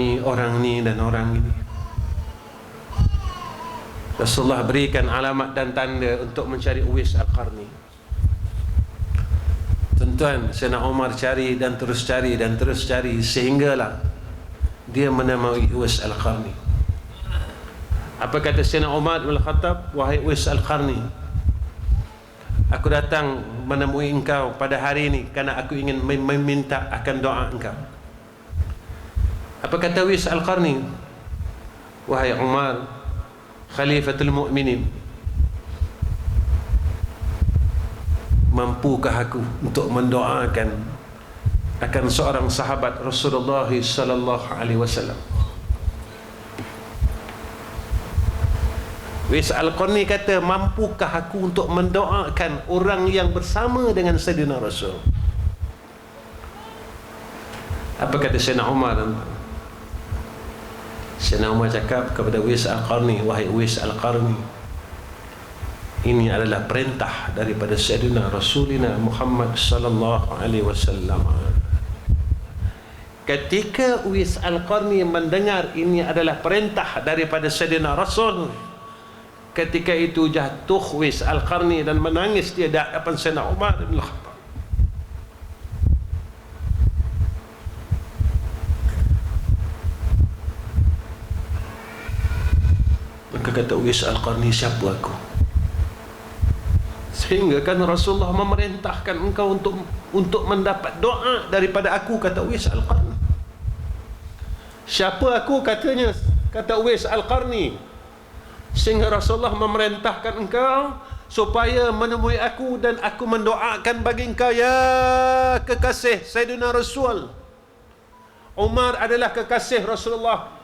Speaker 1: ni dan orang ini." Rasulullah berikan alamat dan tanda untuk mencari Uwais Al-Qarni. Tuan-tuan, Sayyidina Umar cari dan terus cari dan terus cari sehinggalah dia menemui Uwais Al-Qarni. Apa kata Sayyidina Umar bin Khattab? "Wahai Uwais Al-Qarni, aku datang menemui engkau pada hari ini kerana aku ingin meminta akan doa engkau." Apa kata Uwais Al-Qarni? "Wahai Umar, Khalifatul Mu'minin, mampukah aku untuk mendoakan akan seorang sahabat Rasulullah sallallahu alaihi wasallam?" Uwais Al-Qarni kata, "Mampukah aku untuk mendoakan orang yang bersama dengan Sayyidina Rasul?" Apa kata Sayyidina Umar? Sayyidina Umar cakap kepada Uwais Al-Qarni, "Wahai Uwais Al-Qarni, ini adalah perintah daripada Sayyidina Rasulina Muhammad sallallahu alaihi wasallam." Ketika Uwais Al-Qarni mendengar ini adalah perintah daripada Sayyidina Rasul, ketika itu jatuh Uwais Al-Qarni dan menangis dia di hadapan Sayyidina Umar bin Khattab. Maka kata Uwais Al-Qarni, "Siapa aku? Sehingga kan Rasulullah memerintahkan engkau untuk mendapat doa daripada aku," kata Uwais Al-Qarni. "Siapa aku?" katanya, kata Uwais Al-Qarni, "Sehingga Rasulullah memerintahkan engkau supaya menemui aku dan aku mendoakan bagi engkau, ya kekasih Sayyidina Rasul." Umar adalah kekasih Rasulullah.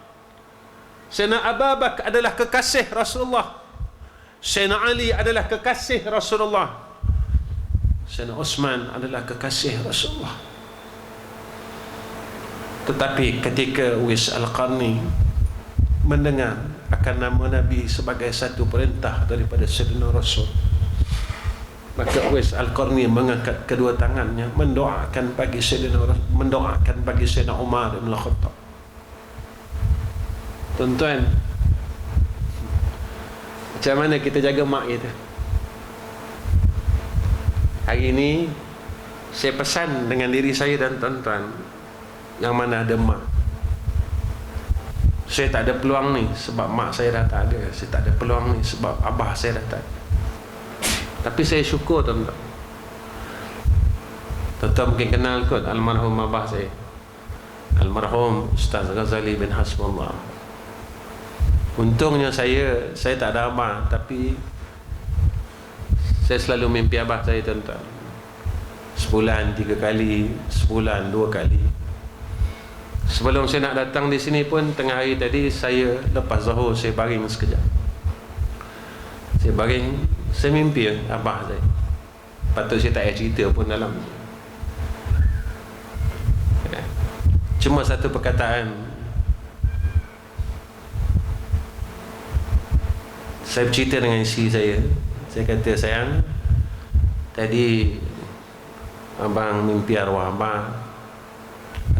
Speaker 1: Sayyidina Abu Bakar adalah kekasih Rasulullah. Sayyidina Ali adalah kekasih Rasulullah. Sayyidina Utsman adalah kekasih Rasulullah. Tetapi ketika Uwais Al-Qarni mendengar akan nama Nabi sebagai satu perintah daripada Sayyidina Rasul, maka Uwais Al-Qarni mengangkat kedua tangannya mendoakan bagi Sayyidina Umar bin Khattab. Tuan-tuan, macam mana kita jaga mak kita? Hari ini saya pesan dengan diri saya dan tuan-tuan yang mana ada mak. Saya tak ada peluang ni sebab mak saya dah tak ada. Saya tak ada peluang ni sebab abah saya dah tak ada. Tapi saya syukur, tuan-tuan. Tuan-tuan mungkin kenal kot almarhum abah saya, almarhum Ustaz Ghazali bin Hasbullah. Untungnya saya tak ada abah, tapi saya selalu mimpi abah saya, tuan-tuan. Sebulan 3 kali, sebulan 2 kali. Sebelum saya nak datang di sini pun, tengah hari tadi saya lepas zuhur saya baring sekejap. Saya baring, saya mimpi abah saya. Patut saya tak payah cerita pun dalam. Cuma satu perkataan, saya bercerita dengan isteri saya. Saya kata, sayang, tadi abang mimpi arwah abang.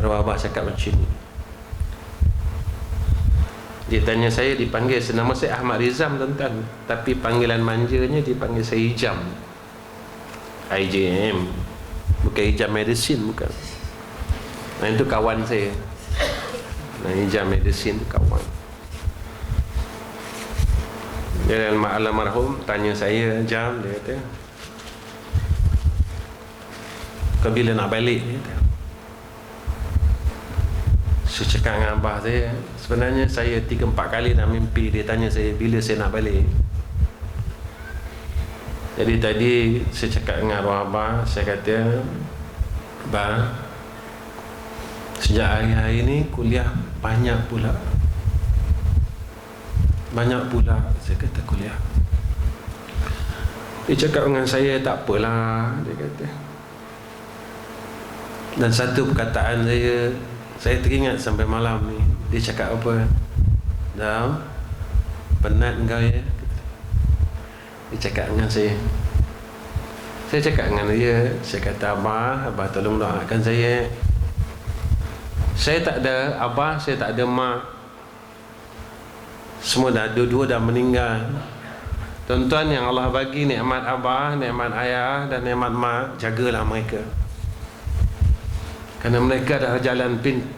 Speaker 1: Arwah abang cakap macam ni. Dia tanya saya, dipanggil, nama saya Ahmad Rizam tuan-tuan, tapi panggilan manjanya dipanggil saya Ijam, IJM, bukan Ijam Medicine, bukan. Nah, itu kawan saya. Nah, Ijam Medicine itu kawan. Dia almarhum tanya saya, Jam, dia kata, kau bila nak balik? Dia kata. Saya cakap dengan abah saya, sebenarnya saya 3-4 kali dah mimpi dia tanya saya bila saya nak balik. Jadi tadi saya cakap dengan arwah abah, saya kata, abah, sejak hari-hari ni kuliah banyak pula, saya kata kuliah. Dia cakap dengan saya, tak apalah, dia kata. Dan satu perkataan saya teringat sampai malam ni. Dia cakap apa? Dah penat kau ya? Dia cakap dengan saya. Saya cakap dengan dia, saya kata, abah tolong doakan saya. Saya tak ada abah, saya tak ada mak. Semua dua-dua dah meninggal. Tuan-tuan, yang Allah bagi nikmat abah, nikmat ayah dan nikmat mak, jagalah mereka. Kerana mereka adalah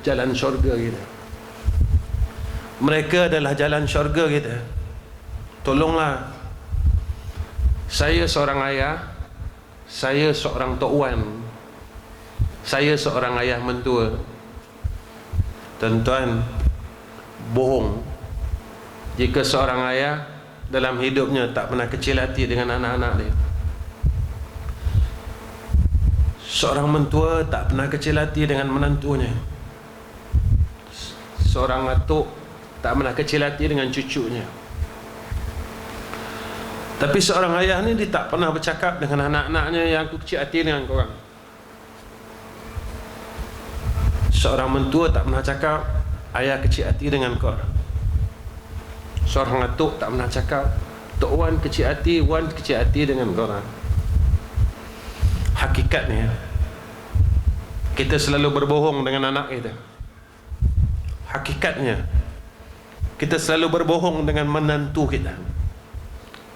Speaker 1: jalan syurga kita. Mereka adalah jalan syurga kita. Tolonglah. Saya seorang ayah, saya seorang tok wan, saya seorang ayah mentua. Tuan-tuan, bohong jika seorang ayah dalam hidupnya tak pernah kecil hati dengan anak-anak dia. Seorang mentua tak pernah kecil hati dengan menantunya. Seorang atuk tak pernah kecil hati dengan cucunya. Tapi seorang ayah ni dia tak pernah bercakap dengan anak-anaknya yang aku kecil hati dengan korang. Seorang mentua tak pernah cakap, ayah kecil hati dengan korang. Seorang atuk tak pernah cakap, tok wan kecil hati, wan kecil hati dengan korang. Hakikatnya, kita selalu berbohong dengan anak kita. Hakikatnya, kita selalu berbohong dengan menantu kita.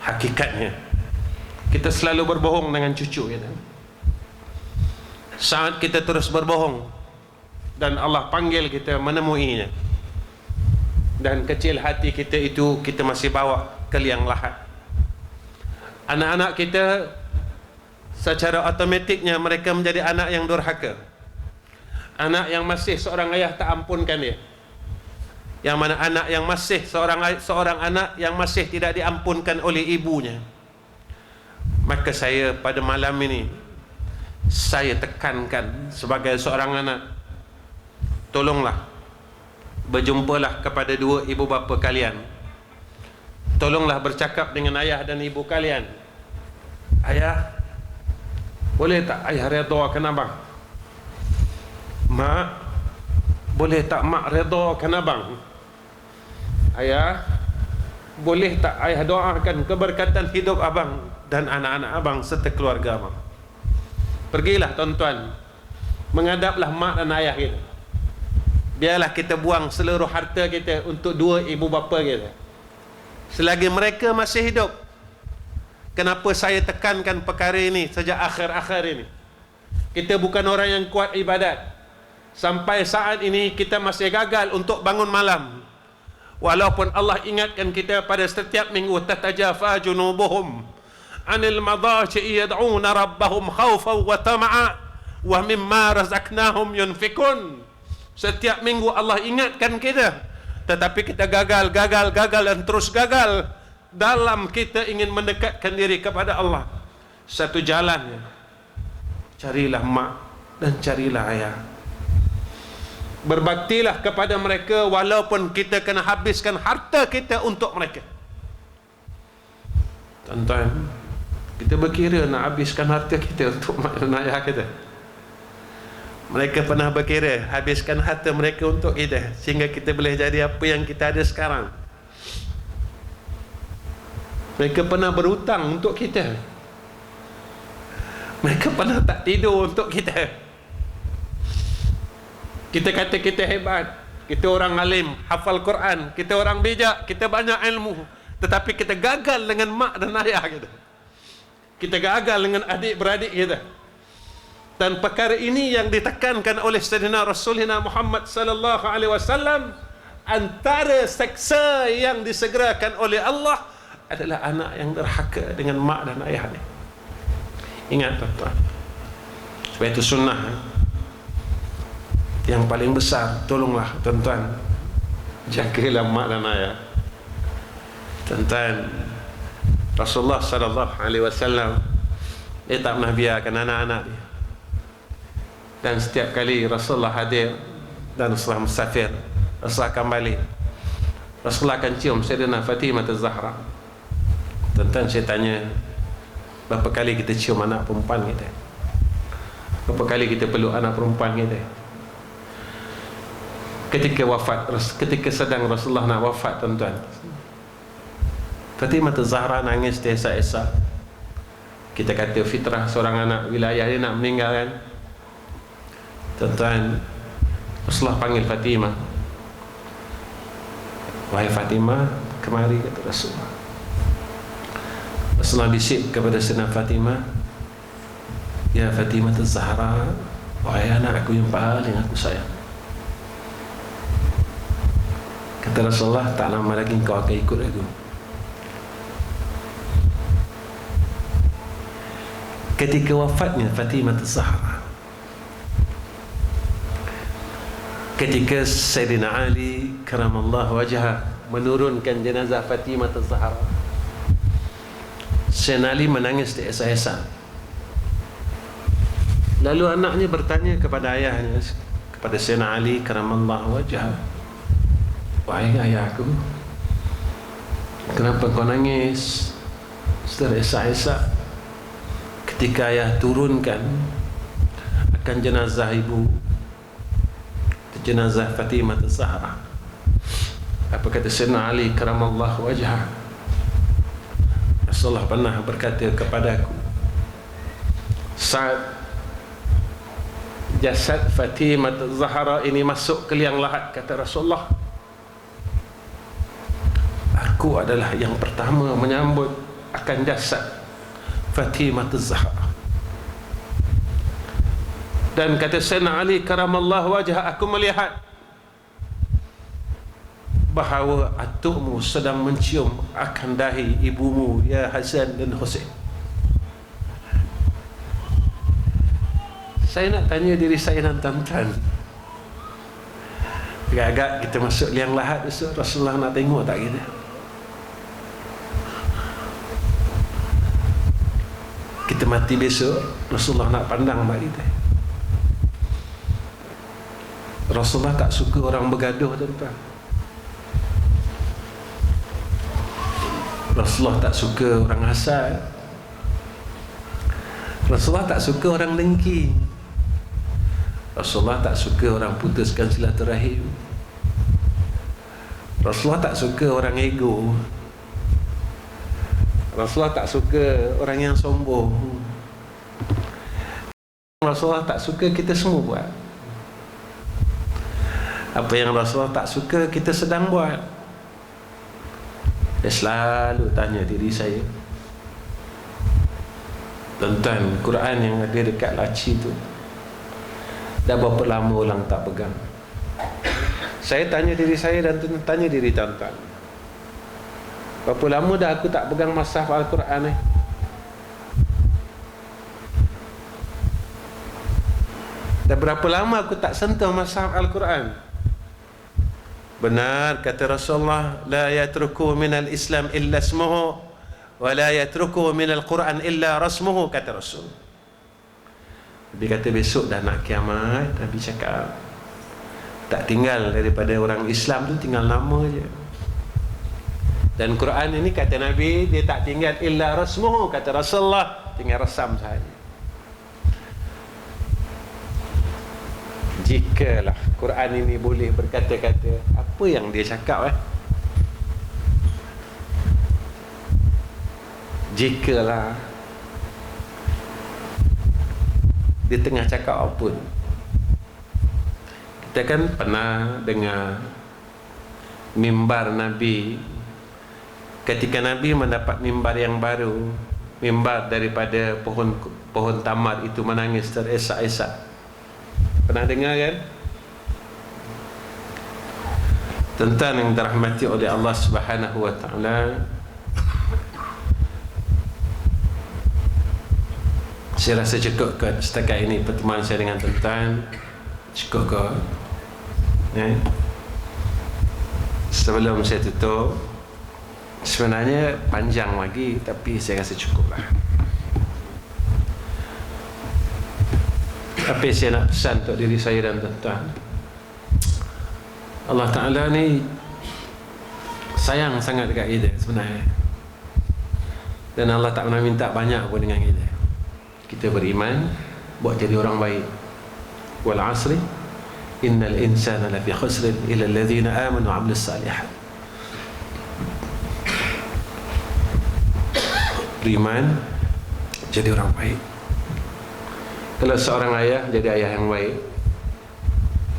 Speaker 1: Hakikatnya, kita selalu berbohong dengan cucu kita. Saat kita terus berbohong dan Allah panggil kita menemuinya, dan kecil hati kita itu kita masih bawa ke liang lahat, anak-anak kita secara otomatiknya mereka menjadi anak yang durhaka. Anak yang masih seorang ayah tak ampunkan dia. Yang mana anak yang masih seorang anak yang masih tidak diampunkan oleh ibunya. Maka saya pada malam ini, saya tekankan sebagai seorang anak, tolonglah berjumpalah kepada dua ibu bapa kalian. Tolonglah bercakap dengan ayah dan ibu kalian. Ayah, boleh tak ayah redakan abang? Mak, boleh tak mak redakan abang? Ayah, boleh tak ayah doakan keberkatan hidup abang dan anak-anak abang serta keluarga abang? Pergilah tuan-tuan, menghadaplah mak dan ayah kita. Biarlah kita buang seluruh harta kita untuk dua ibu bapa kita. Selagi mereka masih hidup. Kenapa saya tekankan perkara ini sejak akhir-akhir ini? Kita bukan orang yang kuat ibadat. Sampai saat ini kita masih gagal untuk bangun malam. Walaupun Allah ingatkan kita pada setiap minggu, tatajafa junubuhum anil madaji'i yad'una rabbahum khawfan wa tama'a wa mimma razaqnahum yunfikun. Setiap minggu Allah ingatkan kita, tetapi kita gagal dan terus gagal dalam kita ingin mendekatkan diri kepada Allah. Satu jalannya, carilah mak dan carilah ayah. Berbaktilah kepada mereka walaupun kita kena habiskan harta kita untuk mereka. Tuan-tuan, kita berkira nak habiskan harta kita untuk mak dan ayah kita. Mereka pernah berkira habiskan harta mereka untuk kita sehingga kita boleh jadi apa yang kita ada sekarang. Mereka pernah berhutang untuk kita. Mereka pernah tak tidur untuk kita. Kita kata kita hebat, kita orang alim, hafal Quran, kita orang bijak, kita banyak ilmu, tetapi kita gagal dengan mak dan ayah kita. Kita gagal dengan adik-beradik kita. Dan perkara ini yang ditekankan oleh Sayyidina Rasulullah Muhammad sallallahu alaihi wasallam, antara seksa yang disegerakan oleh Allah adalah anak yang derhaka dengan mak dan ayah ni. Ingat tuan-tuan, sebab itu sunnah yang paling besar. Tolonglah tuan-tuan, jagalah mak dan ayah. Tuan-tuan, Rasulullah sallallahu alaihi wasallam dia tak pernah biarkan anak-anak dia. Dan setiap kali Rasulullah hadir dan Rasulullah musafir, Rasulullah kembali, Rasulullah akan cium Sayyidina Fatimah Az-Zahra. Tuan-tuan, saya tanya, berapa kali kita cium anak perempuan kita? Berapa kali kita peluk anak perempuan kita? Ketika wafat, ketika sedang Rasulullah nak wafat, tuan-tuan, Fatimah Az-Zahra nangis teresa-esa. Kita kata fitrah seorang anak bila ayah dia nak meninggal kan. Tuan-tuan, Rasulullah panggil Fatimah. Wahai Fatimah, kemari, kata Rasulullah. Rasulullah bisik kepada Sayyidina Fatimah, ya Fatimah Az-Zahra, wahai anak aku yang paling aku sayang. Kata Rasulullah, tak lama lagi kau akan ikut aku. Ketika wafatnya Fatimah Az-Zahra, ketika Sayyidina Ali karamallahu wajhah menurunkan jenazah Fatimah Az-Zahra, Sayyidina Ali menangis teresa-esa. Lalu anaknya bertanya kepada ayahnya, kepada Sayyidina Ali karamallahu wajhah, wahai ayahku, kenapa kau nangis teresa-esa ketika ayah turunkan akan jenazah ibu, jenazah Fatimah Az-Zahra? Apa kata Sayyidina Ali karamallahu wajhah? Rasulullah pernah berkata kepadaku, saat jasad Fatimah Az-Zahra ini masuk ke liang lahat, kata Rasulullah, aku adalah yang pertama menyambut akan jasad Fatimah Az-Zahra. Dan kata Sayyidina Ali karamallahu wajhah, aku melihat bahawa atukmu sedang mencium akan dahi ibumu, ya Hasan dan Husain. Saya nak tanya diri saya dan tuan-tuan, agak-agak kita masuk liang lahat besok, Rasulullah nak tengok tak kita? Kita mati besok, Rasulullah nak pandang mak kita. Rasulullah tak suka orang bergaduh, tuan-tuan. Rasulullah tak suka orang hasad. Rasulullah tak suka orang dengki. Rasulullah tak suka orang putuskan silaturahim. Rasulullah tak suka orang ego. Rasulullah tak suka orang yang sombong. Rasulullah tak suka kita semua buat. Apa yang Rasulullah tak suka kita sedang buat. Saya selalu tanya diri saya, tuan-tuan, Quran yang ada dekat laci tu dah berapa lama orang tak pegang? Saya tanya diri saya dan tanya diri tuan-tuan, berapa lama dah aku tak pegang mushaf Al-Quran ni? Dah berapa lama aku tak sentuh mushaf Al-Quran? Benar kata Rasulullah, la yatruku minal Islam illa ismuhu wa la yatruku minal Quran illa rasmuhu, kata Rasul. Nabi kata besok dah nak kiamat, Nabi cakap tak tinggal daripada orang Islam tu tinggal nama je. Dan Quran ini kata Nabi, dia tak tinggal illa rasmuhu, kata Rasulullah, tinggal rasam sahaja. Jikalah Quran ini boleh berkata-kata, apa yang dia cakap jikalah di tengah cakap apa, kita kan pernah dengar mimbar Nabi ketika Nabi mendapat mimbar yang baru, mimbar daripada pohon tamar itu menangis teresak-esak. Pernah dengar kan? Tentang yang dirahmati oleh Allah Subhanahu wa taala. Saya rasa cukup ke setakat ini pertemuan saya dengan tuan-tuan. Cukup ke? Sebelum saya tutup, sebenarnya panjang lagi, tapi saya rasa cukup lah. Apa yang saya nak pesan untuk diri saya dan tuan-tuan, Allah Ta'ala ni sayang sangat dekat kita sebenarnya. Dan Allah tak pernah minta banyak pun dengan kita. Kita beriman, buat jadi orang baik. Wal asri innal insana lafi khusrin illa alladhina amanu wa 'amilus salihat. Beriman, jadi orang baik. Kalau seorang ayah, jadi ayah yang baik.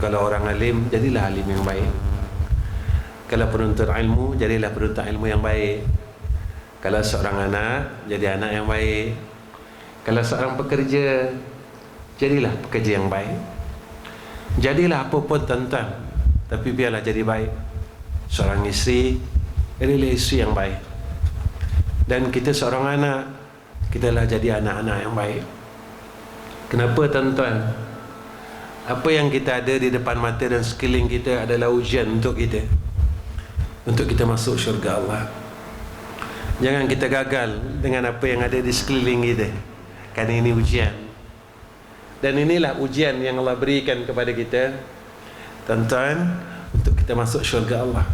Speaker 1: Kalau orang alim, jadilah alim yang baik. Kalau penuntut ilmu, jadilah penuntut ilmu yang baik. Kalau seorang anak, jadi anak yang baik. Kalau seorang pekerja, jadilah pekerja yang baik. Jadilah apa pun tuan-tuan, tapi biarlah jadi baik. Seorang isteri, jadilah isteri yang baik. Dan kita seorang anak, kitalah jadi anak-anak yang baik. Kenapa tuan-tuan? Apa yang kita ada di depan mata dan sekeliling kita adalah ujian untuk kita, untuk kita masuk syurga Allah. Jangan kita gagal dengan apa yang ada di sekeliling kita, kerana ini ujian. Dan inilah ujian yang Allah berikan kepada kita, tuan-tuan, untuk kita masuk syurga Allah.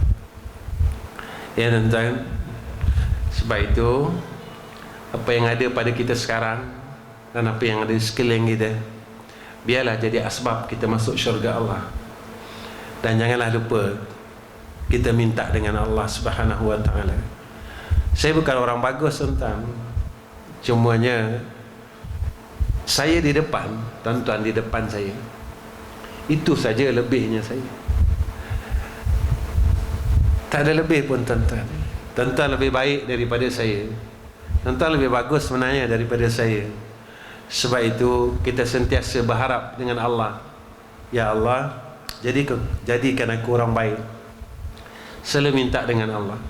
Speaker 1: Ya tuan-tuan, sebab itu apa yang ada pada kita sekarang dan apa yang ada di sekeliling kita, biarlah jadi asbab kita masuk syurga Allah. Dan janganlah lupa kita minta dengan Allah Subhanahu wa taala. Saya bukan orang bagus tuan-tuan, cumanya saya di depan, tuan-tuan di depan saya, itu saja lebihnya saya. Tak ada lebih pun tuan-tuan. Tuan-tuan lebih baik daripada saya, tuan-tuan lebih bagus sebenarnya daripada saya. Sebab itu kita sentiasa berharap dengan Allah, ya Allah, jadikan aku orang baik. Selalu minta dengan Allah.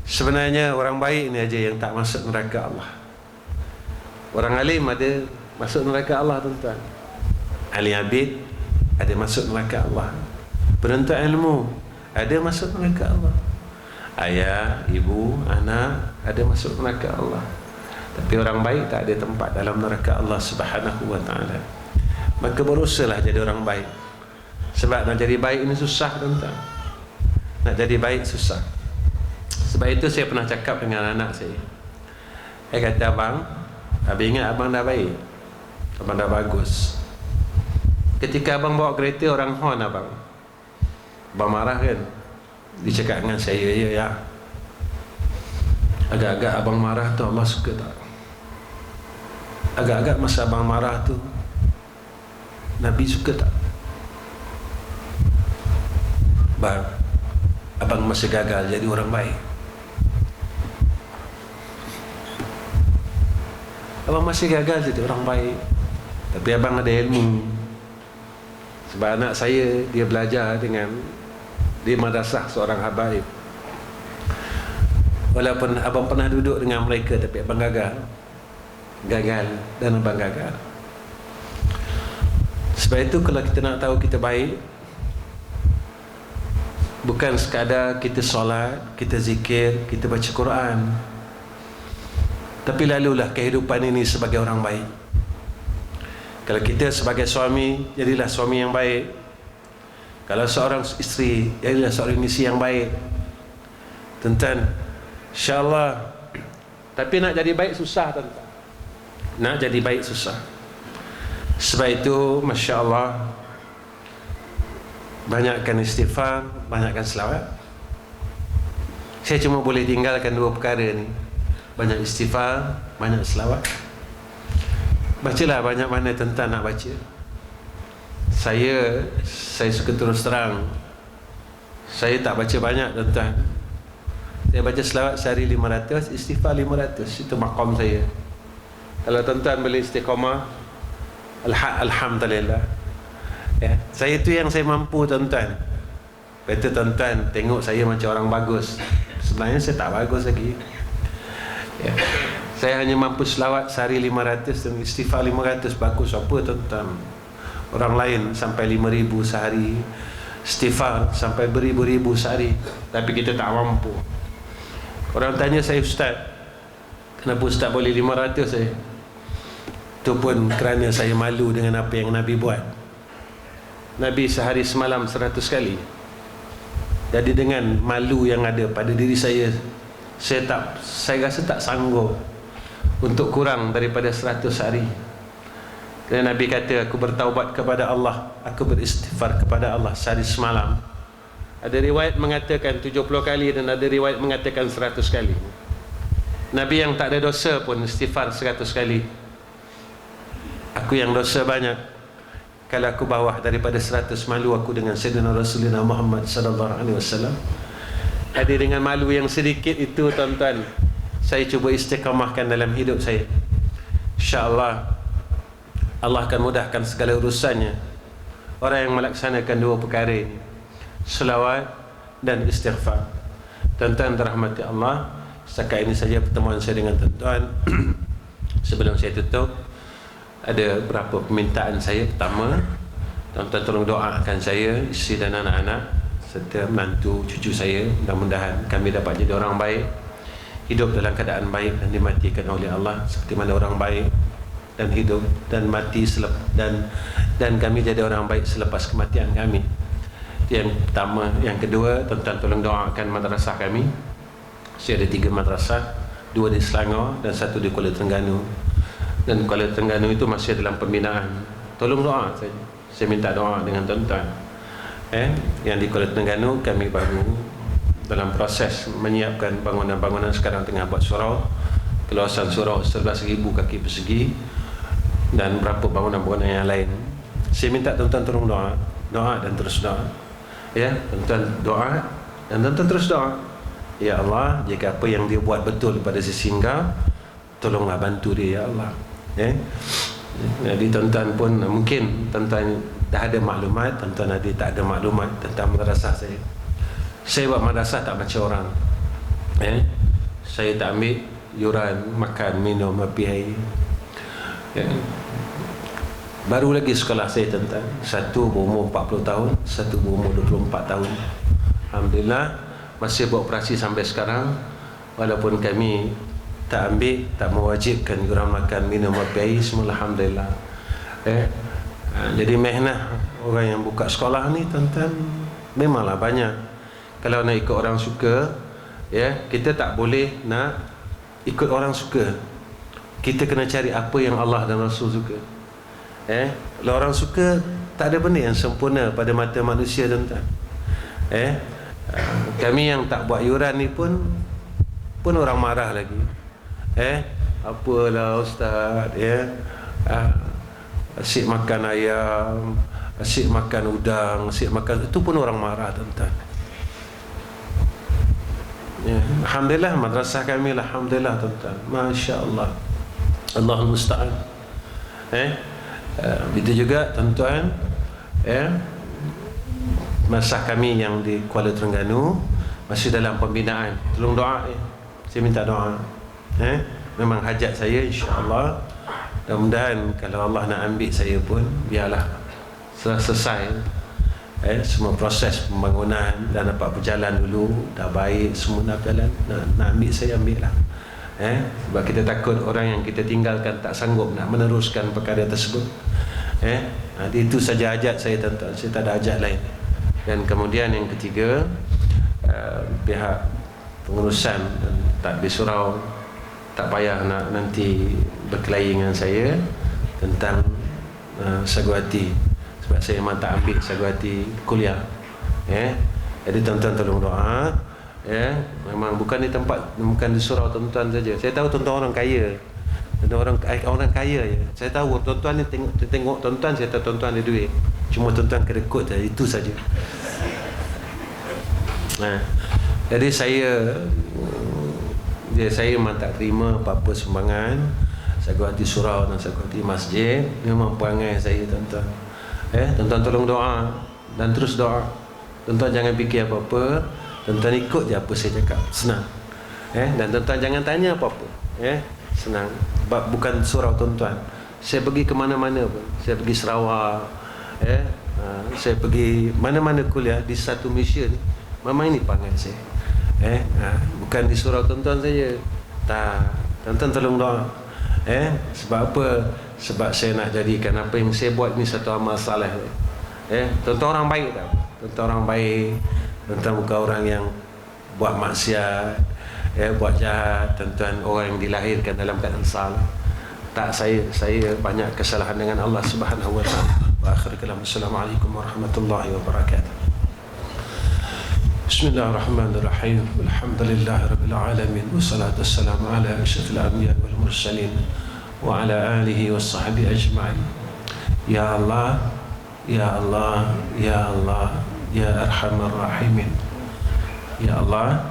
Speaker 1: Sebenarnya orang baik ni aja yang tak masuk neraka Allah. Orang alim ada masuk neraka Allah tuan-tuan. Ahli abid ada masuk neraka Allah. Penuntut ilmu ada masuk neraka Allah. Ayah, ibu, anak ada masuk neraka Allah. Tapi orang baik tak ada tempat dalam neraka Allah Subhanahu wa taala. Maka berusahalah jadi orang baik. Sebab nak jadi baik ini susah tuan-tuan. Nak jadi baik susah. Sebab itu saya pernah cakap dengan anak saya. Saya kata, abang ingat abang dah baik, abang dah bagus. Ketika abang bawa kereta orang horn abang marah kan? Dia cakap dengan saya, ya agak-agak abang marah tu Allah suka tak? Agak-agak masa abang marah tu Nabi suka tak? Bang, abang masih gagal jadi orang baik. Abang masih gagal jadi orang baik, tapi abang ada ilmu. Sebab anak saya, dia belajar di madrasah seorang habaib. Walaupun abang pernah duduk dengan mereka, tapi abang gagal dan abang gagal. Sebab itu kalau kita nak tahu kita baik, bukan sekadar kita solat, kita zikir, kita baca Quran, tapi lalulah kehidupan ini sebagai orang baik. Kalau kita sebagai suami, jadilah suami yang baik. Kalau seorang isteri, jadilah seorang isteri yang baik. Tuan-tuan, InsyaAllah. Tapi nak jadi baik susah tuan-tuan. Nak jadi baik susah. Sebab itu Masya Allah, banyakkan istighfar, banyakkan selawat. Saya cuma boleh tinggalkan dua perkara ni, banyak istighfar, banyak selawat. Bacalah banyak mana tentang nak baca. Saya suka terus terang, saya tak baca banyak tentang. Saya baca selawat sehari 500, istighfar 500. Itu maqam saya. Kalau tuan-tuan boleh istiqamah, alhamdulillah. Ya, saya tu yang saya mampu, tuan-tuan. Kata tuan-tuan tengok saya macam orang bagus, sebenarnya saya tak bagus lagi. Ya. Saya hanya mampu selawat sehari 500 dan istighfar 500. Bagus apa tuan-tuan? Orang lain sampai 5,000 sehari, istighfar sampai beribu-ribu sehari, tapi kita tak mampu. Orang tanya saya, Ustaz, kenapa Ustaz boleh 500 saya? Itu pun kerana saya malu dengan apa yang Nabi buat. Nabi sehari semalam 100 kali. Jadi dengan malu yang ada pada diri saya rasa tak sanggup untuk kurang daripada 100 hari. Kerana Nabi kata, aku bertaubat kepada Allah, aku beristighfar kepada Allah sehari semalam. Ada riwayat mengatakan 70 kali dan ada riwayat mengatakan 100 kali. Nabi yang tak ada dosa pun istighfar 100 kali. Aku yang dosa banyak, kalau aku bawah daripada 100, malu aku dengan Sayyidina Rasulullah Muhammad sallallahu alaihi wasallam. Ada dengan malu yang sedikit itu, tuan-tuan, saya cuba istiqamahkan dalam hidup saya. InsyaAllah Allah akan mudahkan segala urusannya. Orang yang melaksanakan dua perkara ini, selawat dan istighfar. Tuan-tuan dirahmati Allah, setakat ini saja pertemuan saya dengan tuan-tuan. Sebelum saya tutup, ada beberapa permintaan saya. Pertama, tuan-tuan tolong doakan saya, isteri dan anak-anak serta menantu cucu saya. Mudah-mudahan kami dapat jadi orang baik, hidup dalam keadaan baik dan dimatikan oleh Allah seperti mana orang baik dan hidup dan mati dan kami jadi orang baik selepas kematian kami. Itu yang pertama. Yang kedua, tuan-tuan tolong doakan madrasah kami. Saya ada 3 madrasah, 2 di Selangor dan 1 di Kuala Terengganu. Dan Kuala Terengganu itu masih dalam pembinaan. Tolong doa saja. Saya minta doa dengan tuan-tuan. Yang di Kuala Terengganu kami baru dalam proses menyiapkan bangunan-bangunan. Sekarang tengah buat surau. Keluasan surau 11,000 kaki persegi dan berapa bangunan-bangunan yang lain. Saya minta tuan-tuan tolong doa. Doa dan terus doa. Ya, tuan-tuan doa dan tuan-tuan terus doa. Ya Allah, jika apa yang dia buat betul pada sisi Engkau, tolonglah bantu dia, ya Allah. Jadi tuan-tuan pun mungkin tuan-tuan dah ada maklumat, tuan-tuan ada tak ada maklumat tentang madrasah saya. Saya buat madrasah tak macam orang. Saya tak ambil yuran makan, minum, api air. Baru lagi sekolah saya, tuan-tuan. Satu berumur 40 tahun, satu berumur 24 tahun. Alhamdulillah masih beroperasi sampai sekarang. Walaupun kami tak ambil, tak mewajibkan yuran makan, minum, api air, semua alhamdulillah. Jadi mehnah orang yang buka sekolah ni, tuan-tuan, memanglah banyak. Kalau nak ikut orang suka, kita tak boleh nak ikut orang suka. Kita kena cari apa yang Allah dan Rasul suka. Kalau orang suka, tak ada benda yang sempurna pada mata manusia, tuan-tuan. Kami yang tak buat yuran ni pun orang marah lagi. Apalah ustaz, asyik makan ayam, asyik makan udang, asyik makan, itu pun orang marah, tuan-tuan. Alhamdulillah madrasah kami, alhamdulillah, tuan-tuan, masya-Allah, Allahul musta'an. Begitu juga, tuan-tuan, madrasah kami yang di Kuala Terengganu masih dalam pembinaan. Tolong doa, saya minta doa. Memang hajat saya, insya-Allah. Mudah-mudahan kalau Allah nak ambil saya pun, biarlah selesai semua proses pembangunan dan dapat berjalan dulu, dah baik semua, nak berjalan, nak ambil saya, ambil lah. Sebab kita takut orang yang kita tinggalkan tak sanggup nak meneruskan perkara tersebut. Itu saja hajat saya, tuan-tuan. Saya tak ada hajat lain. Dan kemudian yang ketiga, pihak pengurusan tak disurau, tak payah nak nanti berkelahi dengan saya tentang sagu hati. Sebab saya memang tak ambil sagu hati kuliah. Jadi tuan-tuan tolong doa. Memang bukan di tempat, bukan di surau tuan-tuan saja. Saya tahu tuan-tuan orang kaya, orang kaya ya. Saya tahu tuan-tuan ni tengok tuan-tuan, saya tahu tuan-tuan ada duit. Cuma tuan-tuan kerekut saja, itu saja. Jadi saya memang tak terima apa-apa sumbangan. Saya buat di surau dan saya buat di masjid. Memang perangai saya, tuan-tuan. Tuan-tuan tolong doa dan terus doa. Tuan-tuan jangan fikir apa-apa. Tuan-tuan ikut je apa saya cakap. Senang. Dan tuan-tuan jangan tanya apa-apa. Senang. Sebab bukan surau tuan-tuan. Saya pergi ke mana-mana pun. Saya pergi Sarawak. Saya pergi mana-mana kuliah di satu mission. Memang ini perangai saya. Bukan di surau tuan-tuan saja. Tak. Tuan-tuan tolong doa. Sebab apa? Sebab saya nak jadikan apa yang saya buat ni satu amal saleh. Tuan-tuan orang baik tak? Tuan-tuan orang baik. Tuan-tuan bukan orang yang buat maksiat, buat jahat. Tuan-tuan orang yang dilahirkan dalam keadaan salah. Tak, saya banyak kesalahan dengan Allah Subhanahu wa taala. Wa akhir kalam. Assalamualaikum warahmatullahi wabarakatuh. Bismillahirrahmanirrahim. Alhamdulillahirabbil alamin. Wassalatu wassalamu ala asyrafil anbiya wal mursalin wa ala alihi washabbihi ajma'in. Ya Allah, ya Allah, ya Allah, ya Arhamar Rahimin. Ya Allah,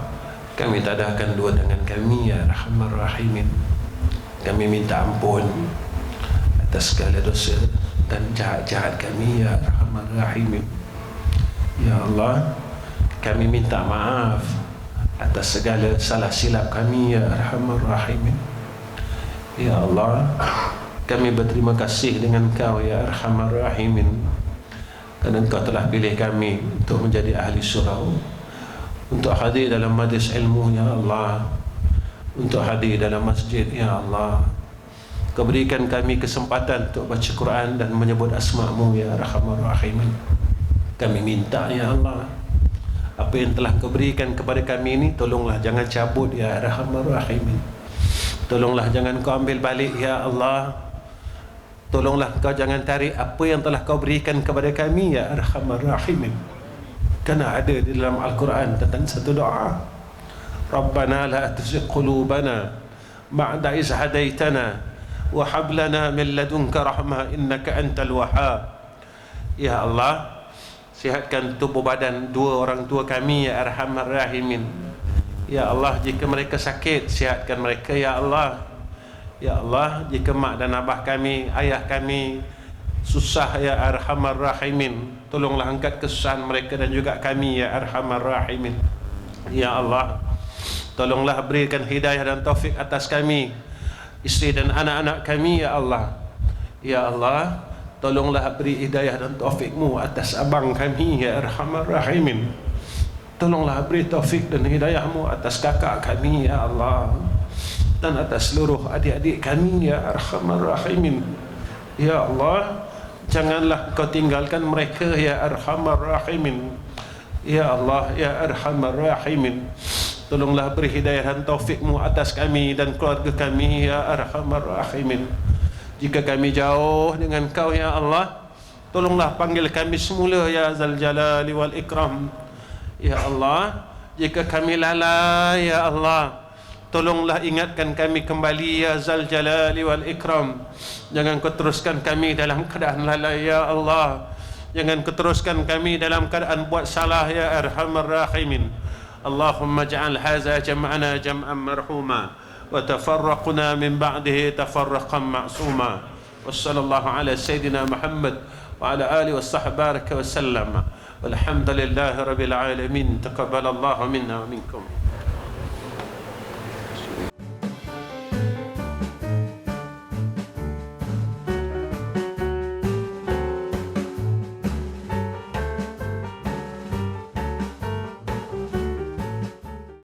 Speaker 1: kami tadahkan dua tangan kami, ya Arhamar Rahimin. Kami minta ampun atas segala dosa dan jahat-jahat kami, ya Arhamar Rahimin. Ya Allah, kami minta maaf atas segala salah silap kami, ya Arhamar Rahimin. Ya Allah, kami berterima kasih dengan Kau, ya Arhamar Rahimin, kerana Engkau telah pilih kami untuk menjadi ahli surau, untuk hadir dalam majlis ilmu, ya Allah, untuk hadir dalam masjid, ya Allah. Kau berikan kami kesempatan untuk baca Quran dan menyebut asma-Mu, ya Arhamar Rahimin. Kami minta, ya Allah, apa yang telah Kau berikan kepada kami ini, tolonglah jangan cabut, ya Arhamar Rahimin. Tolonglah jangan Kau ambil balik, ya Allah. Tolonglah Kau jangan tarik apa yang telah Kau berikan kepada kami, ya Arhamar Rahimin. Kerana ada di dalam Al-Quran tentang satu doa, Rabbana la tuzigh qulubana ba'da iz hadaitana wa hab lana min ladunka rahmah innaka antal wahhab. Ya Allah, sihatkan tubuh badan dua orang tua kami, ya Arhamar Rahimin. Ya Allah, jika mereka sakit, sihatkan mereka, ya Allah. Ya Allah, jika mak dan abah kami, ayah kami susah, ya Arhamar Rahimin, tolonglah angkat kesusahan mereka dan juga kami, ya Arhamar Rahimin. Ya Allah, tolonglah berikan hidayah dan taufik atas kami, isteri dan anak-anak kami, ya Allah. Ya Allah, tolonglah beri hidayah dan taufik-Mu atas abang kami, ya Arhamar Rahimin. Tolonglah beri taufik dan hidayah-Mu atas kakak kami, ya Allah, dan atas seluruh adik-adik kami, ya Arhamar Rahimin. Ya Allah, janganlah Kau tinggalkan mereka, ya Arhamar Rahimin. Ya Allah, ya Arhamar Rahimin, tolonglah beri hidayah dan taufik-Mu atas kami dan keluarga kami, ya Arhamar Rahimin. Jika kami jauh dengan Kau, ya Allah, tolonglah panggil kami semula, ya Zal Jalali wal Ikram. Ya Allah, jika kami lalai, ya Allah, tolonglah ingatkan kami kembali, ya Zal Jalali wal Ikram. Jangan Kau teruskan kami dalam keadaan lalai, ya Allah. Jangan Kau teruskan kami dalam keadaan buat salah, ya Arhamar Rahimin. Allahumma ja'al haza jam'ana jam'an marhuma wa tafarraqna min ba'dihi tafarraqan ma'suma. Wassallallahu ala Sayyidina Muhammad wa ala alihi wa sahbihi wa sallam. Walhamdulillahi rabbil alamin. Taqabbalallahu minna wa minkum.